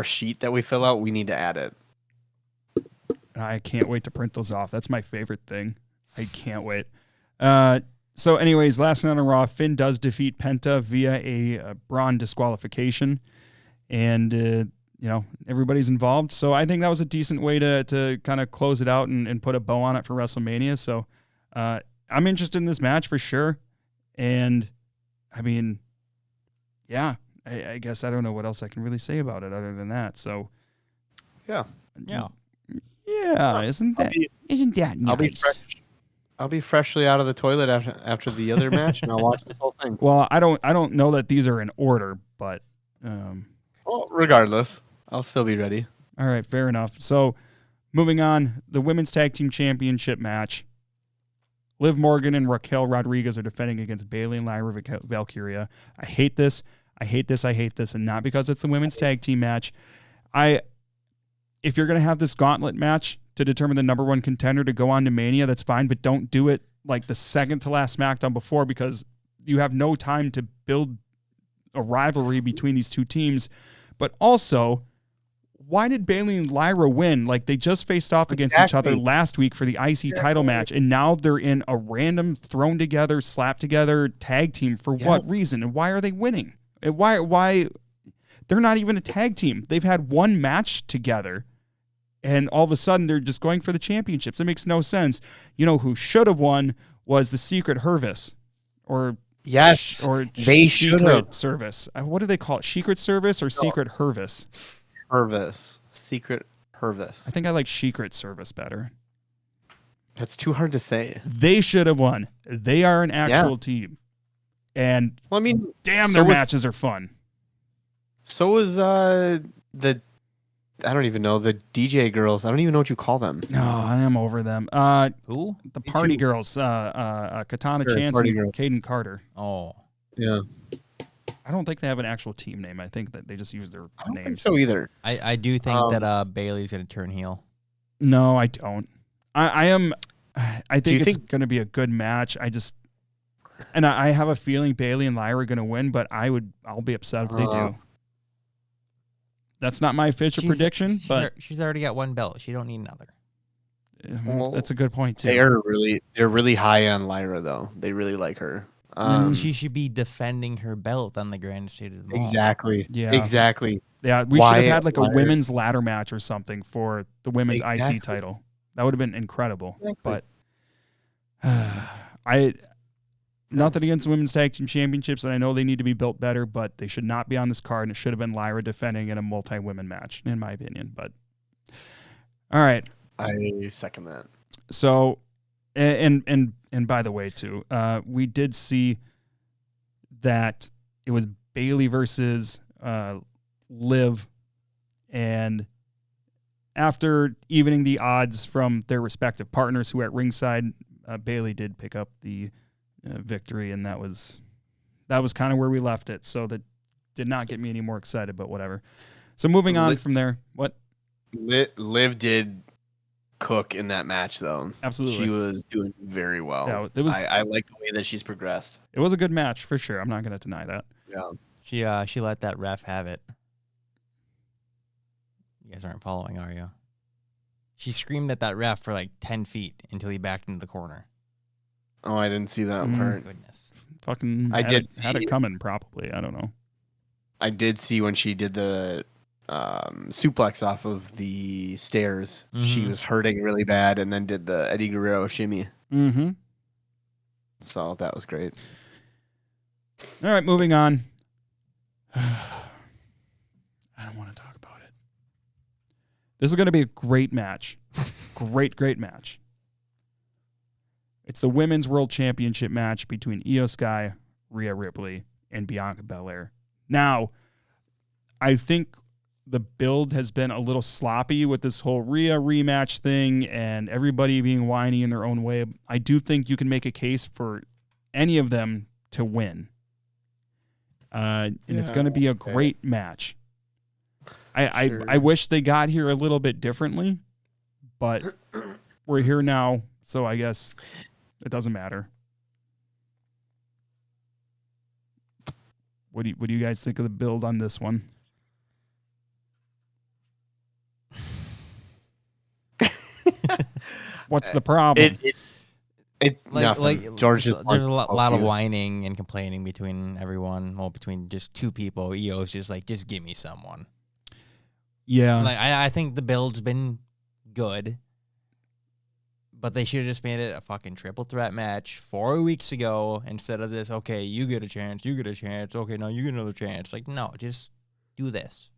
sheet that we fill out, we need to add it.
I can't wait to print those off. That's my favorite thing. I can't wait. So anyways, last night on Raw, Finn does defeat Penta via a Braun disqualification. And, everybody's involved. So I think that was a decent way to kind of close it out and put a bow on it for WrestleMania. So I'm interested in this match for sure. And, I mean, yeah, I guess I don't know what else I can really say about it other than that. So,
Yeah.
Yeah, isn't that
I'll be
nice?
fresh. I'll be freshly out of the toilet after the other match, and I'll watch this whole thing.
Well, I don't know that these are in order, but
Well, regardless, I'll still be ready.
all right, fair enough. So, moving on, the women's tag team championship match. Liv Morgan and Raquel Rodriguez are defending against Bayley and Lyra Valkyria. I hate this. I hate this. I hate this, and not because it's the women's tag team match. If you're going to have this gauntlet match to determine the number one contender to go on to Mania, that's fine, but don't do it like the second to last SmackDown before, because you have no time to build a rivalry between these two teams. But also, why did Bayley and Lyra win? Like, they just faced off against each other last week for the IC title match, and now they're in a random thrown together, slapped together tag team for what reason? And why are they winning? And why they're not even a tag team? They've had one match together, and all of a sudden they're just going for the championships. It makes no sense. You know who should have won was the Secret Service, or
they should have.
Secret Service. What do they call it? Secret Service or Secret Hervis?
Secret Hervis.
I think I like Secret Service better.
That's too hard to say.
They should have won. They are an actual team, and damn, their matches are fun.
So was the. I don't even know, the DJ girls. I don't even know what you call them.
No, I am over them.
Who?
The Party Girls. Katana Chance and Caden Carter.
Oh.
Yeah.
I don't think they have an actual team name. I think that they just use their
I don't
names.
think so either.
I do think that Bailey's going to turn heel.
No, I don't. I think it's going to be a good match. I have a feeling Bailey and Lyra are going to win, but I'll be upset if they do. That's not my official prediction, but
she's already got one belt. She don't need another.
That's a good point too.
They're really high on Lyra though. They really like her.
She should be defending her belt on the grand stage of the mall.
Exactly.
Yeah.
Exactly.
Yeah, we should have had like a women's ladder match or something for the women's IC title. That would have been incredible. Exactly. But nothing against the women's tag team championships, and I know they need to be built better, but they should not be on this card, and it should have been Lyra defending in a multi-women match, in my opinion. But all right,
I second that.
So, and by the way, too, we did see that it was Bayley versus Liv, and after evening the odds from their respective partners who were at ringside, Bayley did pick up the victory, and that was kind of where we left it. So that did not get me any more excited, but whatever. So moving on from there, what?
Liv did cook in that match, though.
Absolutely,
she was doing very well.
Yeah,
I like the way that she's progressed.
It was a good match for sure. I'm not going to deny that.
Yeah,
she let that ref have it. You guys aren't following, are you? She screamed at that ref for like 10 feet until he backed into the corner.
Oh, I didn't see that part.
Goodness.
Fucking had it coming, probably. I don't know.
I did see when she did the suplex off of the stairs. Mm-hmm. She was hurting really bad, and then did the Eddie Guerrero shimmy.
Mm-hmm.
So that was great.
All right, moving on. I don't want to talk about it. This is going to be a great match. Great match. It's the Women's World Championship match between Io Sky, Rhea Ripley, and Bianca Belair. Now, I think the build has been a little sloppy with this whole Rhea rematch thing and everybody being whiny in their own way. I do think you can make a case for any of them to win. And it's going to be a great match. I wish they got here a little bit differently, but we're here now, so I guess it doesn't matter. What do you guys think of the build on this one? What's the problem?
George
there's a lot of whining and complaining between everyone. Well, between just two people. EO's just give me someone.
Yeah.
I think the build's been good, but they should have just made it a fucking triple threat match 4 weeks ago instead of this. Okay, you get a chance. You get a chance. Okay, now you get another chance. No, just do this.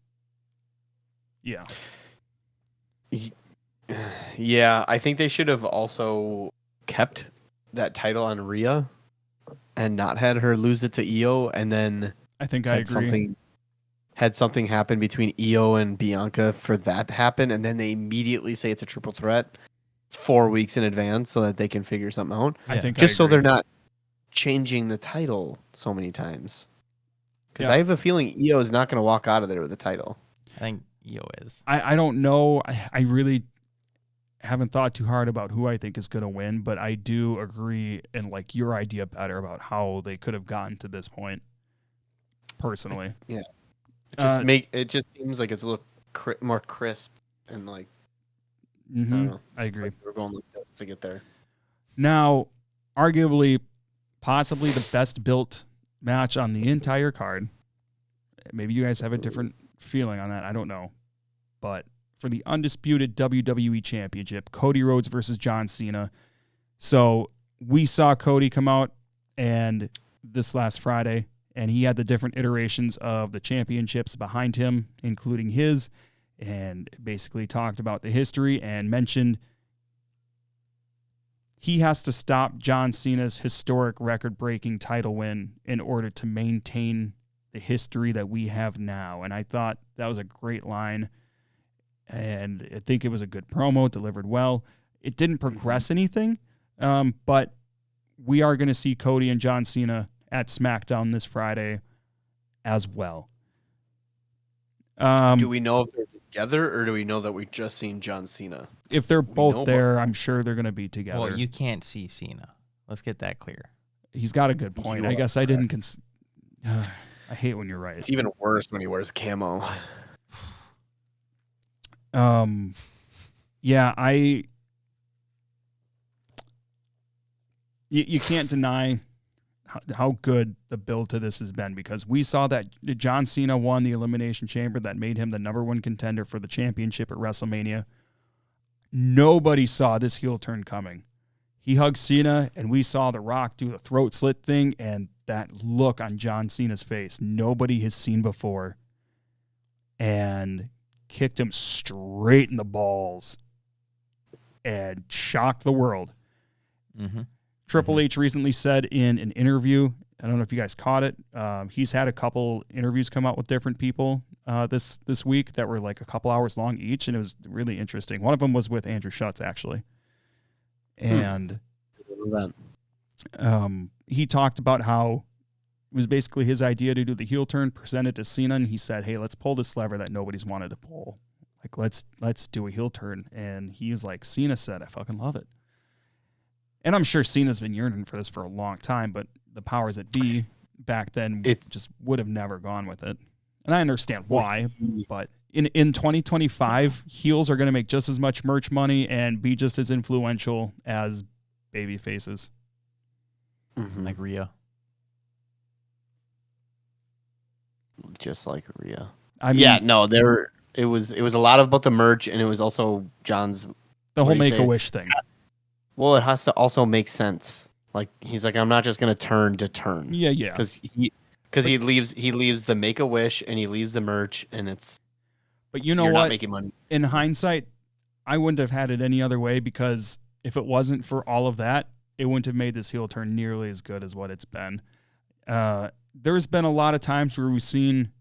Yeah.
Yeah, I think they should have also kept that title on Rhea and not had her lose it to Io, and then
I think I agree.
Had something happen between Io and Bianca for that to happen, and then they immediately say it's a triple threat 4 weeks in advance so that they can figure something out.
I think
just
I
so
agree.
they're not changing the title so many times. Because
Yeah.
I have a feeling Io is not going to walk out of there with the title.
I think Io is.
I don't know. I really haven't thought too hard about who I think is going to win, but I do agree and like your idea better about how they could have gotten to this point. Personally,
Yeah, it just seems like it's a little more crisp and like I don't know.
I agree.
Like we're going like this to get there.
Now, arguably, possibly the best built match on the entire card. Maybe you guys have a different feeling on that. I don't know. But for the undisputed WWE Championship, Cody Rhodes versus John Cena. So we saw Cody come out and this last Friday, and he had the different iterations of the championships behind him, including his, and basically talked about the history and mentioned he has to stop John Cena's historic record-breaking title win in order to maintain the history that we have now. And I thought that was a great line, and I think it was a good promo, delivered well. It didn't progress anything, but we are going to see Cody and John Cena at SmackDown this Friday as well.
Do we know if they're together, or do we know that we just seen John Cena?
If they're both there, I'm sure they're going to be together.
Well, you can't see Cena. Let's get that clear.
He's got a good point. I guess I didn't I hate when you're right.
It's even worse when he wears camo.
Yeah, you can't deny how good the build to this has been, because we saw that John Cena won the Elimination Chamber that made him the #1 contender for the championship at WrestleMania. Nobody saw this heel turn coming. He hugged Cena, and we saw The Rock do the throat slit thing, and that look on John Cena's face nobody has seen before, and kicked him straight in the balls and shocked the world.
Mm-hmm.
Triple H recently said in an interview, I don't know if you guys caught it, he's had a couple interviews come out with different people this week that were like a couple hours long each, and it was really interesting. One of them was with Andrew Schutz, actually. And he talked about how it was basically his idea to do the heel turn, presented to Cena, and he said, hey, let's pull this lever that nobody's wanted to pull. Like, let's do a heel turn. And he's like, Cena said, I fucking love it. And I'm sure Cena's been yearning for this for a long time, but the powers that be back then just would have never gone with it. And I understand why, but in 2025, heels are going to make just as much merch money and be just as influential as baby faces.
Mm-hmm.
Like Rhea.
Just like Rhea.
I mean,
yeah, no, it was a lot about the merch, and it was also John's
the whole Make-A-Wish thing.
Well, it has to also make sense. Like, he's like, I'm not just gonna turn to turn.
Yeah.
Because he leaves the Make-A-Wish and he leaves the merch, and it's.
But you know
you're
what?
Not making money.
In hindsight, I wouldn't have had it any other way, because if it wasn't for all of that, it wouldn't have made this heel turn nearly as good as what it's been. There's been a lot of times where we've seen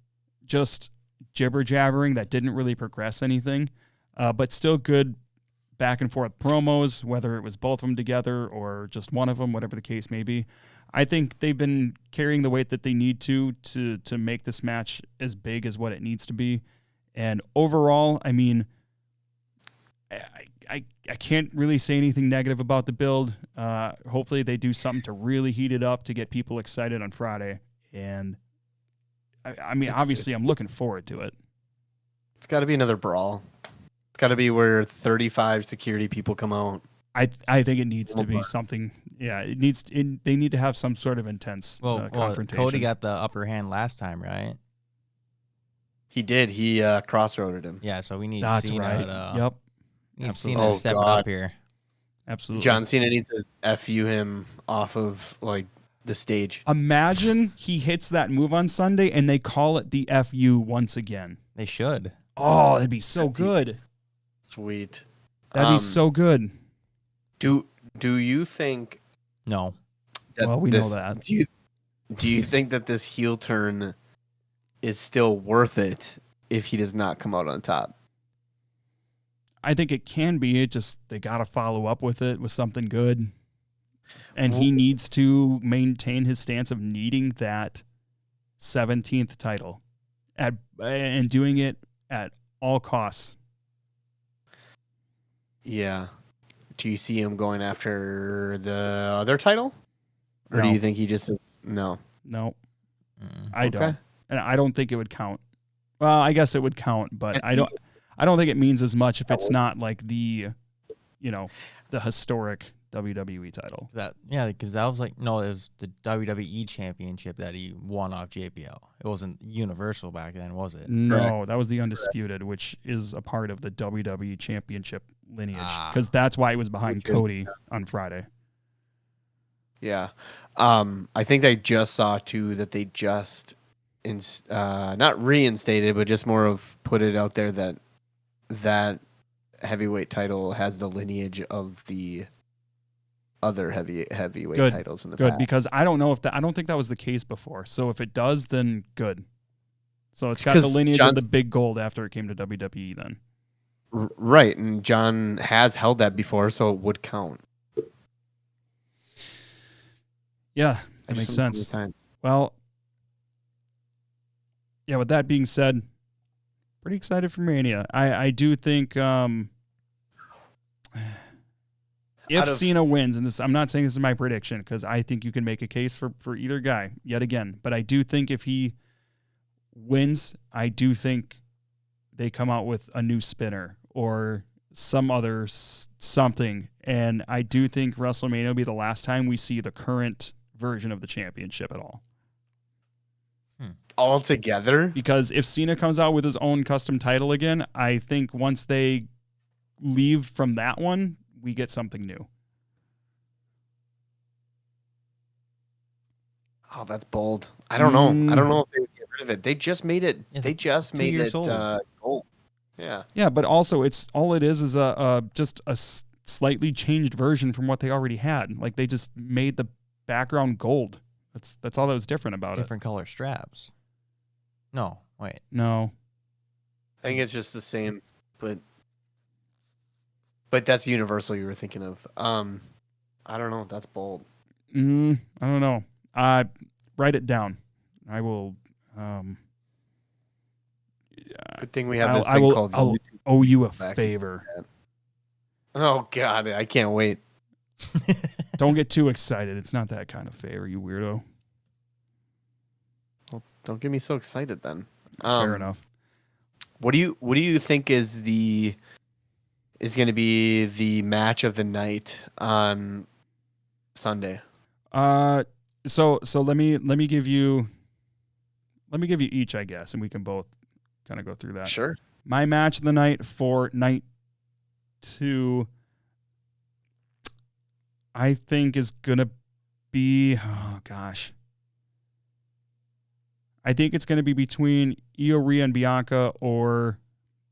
just jibber jabbering that didn't really progress anything, but still good back and forth promos, whether it was both of them together or just one of them, whatever the case may be. I think they've been carrying the weight that they need to make this match as big as what it needs to be. And overall, I mean, I can't really say anything negative about the build. Hopefully they do something to really heat it up to get people excited on Friday. And I mean, obviously I'm looking forward to it.
It's got to be another brawl. It's got to be where 35 security people come out.
I think it needs to be something. Yeah, they need to have some sort of intense confrontation.
Cody got the upper hand last time, right?
He did. He cross-roaded him.
Yeah, so we need
That's
Cena
right. Yep.
Need Cena to step it up here.
Absolutely.
John Cena needs to FU him off of like the stage.
Imagine he hits that move on Sunday and they call it the FU once again.
They should.
Oh, that'd be so good.
Sweet.
That'd be so good.
Do you think
No.
that
Well, we know that.
Do you think that this heel turn is still worth it if he does not come out on top?
I think it can be. It just they got to follow up with it with something good, and he needs to maintain his stance of needing that 17th title, and doing it at all costs.
Yeah. Do you see him going after the other title? Or do
No.
you think he just is no?
No,
Mm.
I don't, and I don't think it would count. Well, I guess it would count, but I don't think it means as much if it's not like the historic WWE title.
Because that was it was the WWE Championship that he won off JBL. It wasn't Universal back then, was it?
No, that was the Undisputed, which is a part of the WWE Championship lineage, because that's why he was behind Cody on Friday.
Yeah. I think I just saw too that they just not reinstated, but just more of put it out there that heavyweight title has the lineage of the other heavyweight titles in the past.
Because I don't think that was the case before. So if it does, then good. So it's got the lineage of the big gold after it came to WWE then.
Right, and John has held that before, so it would count.
Yeah, that makes sense. Well, yeah, with that being said, pretty excited for Mania. I do think if Cena wins, and I'm not saying this is my prediction because I think you can make a case for either guy yet again, but I do think if he wins, I do think they come out with a new spinner or some other something, and I do think WrestleMania will be the last time we see the current version of the championship at all.
All together?
Because if Cena comes out with his own custom title again, I think once they leave from that one, we get something new.
Oh, that's bold. I don't know. I don't know if they would get rid of it. They just made it. They just made it gold. Yeah.
Yeah, but also all it is just a slightly changed version from what they already had. Like they just made the background gold. That's all that was different about it.
Different color straps. No, wait.
No.
I think it's just the same, but that's Universal you were thinking of. I don't know. That's bold.
I don't know. Write it down. I will.
Good thing we have this thing called.
I'll owe you a favor.
Oh God, I can't wait.
Don't get too excited. It's not that kind of favor, you weirdo.
Well, don't get me so excited then.
Fair enough.
What do you think is going to be the match of the night on Sunday?
So let me give you each, I guess, and we can both kind of go through that.
Sure.
My match of the night for night 2, I think is gonna be, oh gosh, I think it's gonna be between Io, Rhea, and Bianca or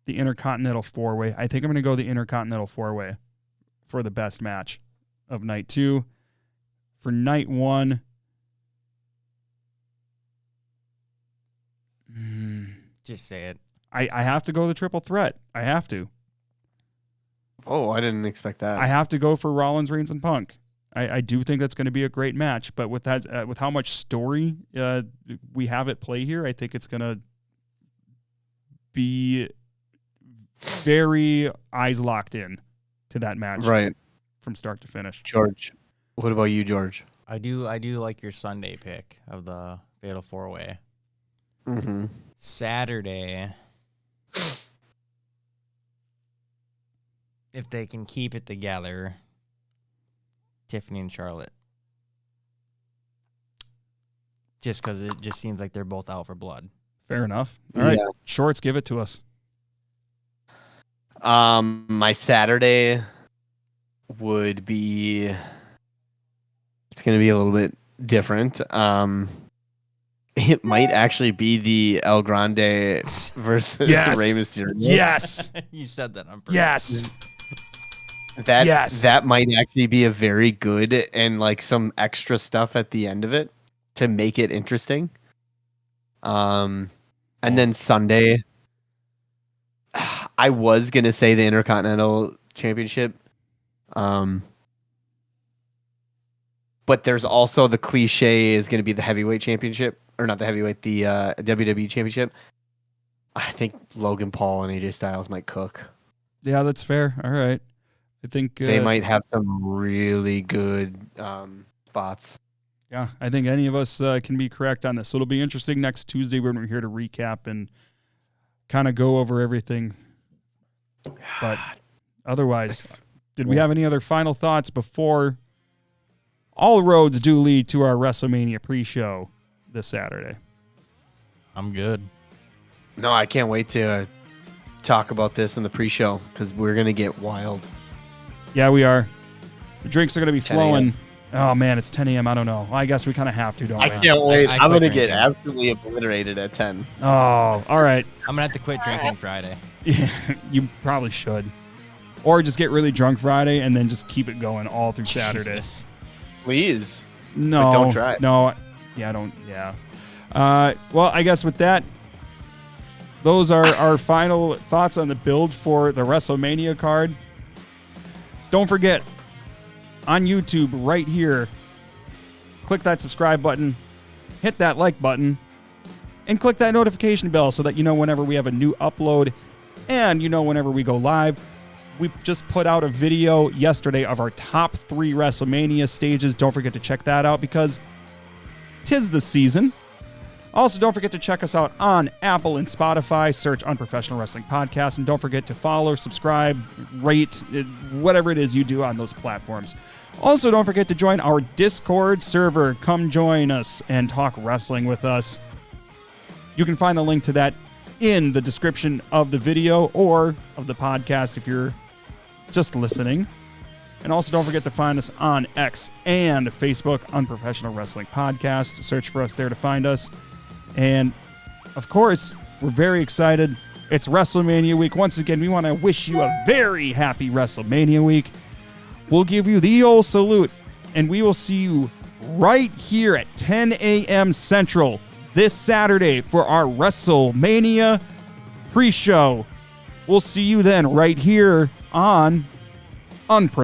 the Intercontinental 4-Way. I think I'm gonna go the Intercontinental 4-Way for the best match of night 2. For night 1,
just say it.
I have to go the triple threat. I have to.
Oh, I didn't expect that.
I have to go for Rollins, Reigns, and Punk. I do think that's going to be a great match, but with that, with how much story we have at play here, I think it's going to be very eyes locked in to that match,
right,
from start to finish.
George, what about you, George?
I do like your Sunday pick of the Fatal 4-Way.
Mm-hmm.
Saturday, if they can keep it together, Tiffany and Charlotte. Just because it just seems like they're both out for blood.
Fair enough. All right, Shorts, give it to us.
My Saturday would be. It's going to be a little bit different. It might actually be the El Grande versus
Yes.
Rey Mysterio.
Yes.
You said that on purpose.
Yes.
That might actually be a very good and like some extra stuff at the end of it to make it interesting. And then Sunday, I was gonna say the Intercontinental Championship. But there's also the cliche is going to be the heavyweight championship, or not the heavyweight, the WWE championship. I think Logan Paul and AJ Styles might cook.
Yeah, that's fair. All right. I think
They might have some really good spots.
Yeah, I think any of us can be correct on this. So it'll be interesting next Tuesday when we're here to recap and kind of go over everything. But otherwise, did we have any other final thoughts before all roads do lead to our WrestleMania pre-show this Saturday?
I'm good.
No, I can't wait to talk about this in the pre-show because we're going to get wild.
Yeah, we are. The drinks are going to be
10
flowing. Oh, man, it's 10 a.m. I don't know. I guess we kind of have to, don't we?
I can't wait.
I
I'm
quit
going to get
drinking.
absolutely obliterated at 10.
Oh, all right.
I'm gonna have to quit drinking Friday.
Yeah, you probably should. Or just get really drunk Friday and then just keep it going all through Saturday.
Jesus.
Please.
No,
But don't try it.
No, yeah, don't. Yeah. Well, I guess with that, those are our final thoughts on the build for the WrestleMania card. Don't forget, on YouTube right here, click that subscribe button, hit that like button, and click that notification bell so that you know whenever we have a new upload and you know whenever we go live. We just put out a video yesterday of our top 3 WrestleMania stages. Don't forget to check that out because 'tis the season. Also, don't forget to check us out on Apple and Spotify. Search Unprofessional Wrestling Podcast. And don't forget to follow, subscribe, rate, whatever it is you do on those platforms. Also, don't forget to join our Discord server. Come join us and talk wrestling with us. You can find the link to that in the description of the video or of the podcast if you're just listening. And also don't forget to find us on X and Facebook, Unprofessional Wrestling Podcast. Search for us there to find us. And of course, we're very excited. It's WrestleMania week. Once again, we want to wish you a very happy WrestleMania week. We'll give you the old salute, and we will see you right here at 10 a.m. Central this Saturday for our WrestleMania pre-show. We'll see you then right here on Unprofessional.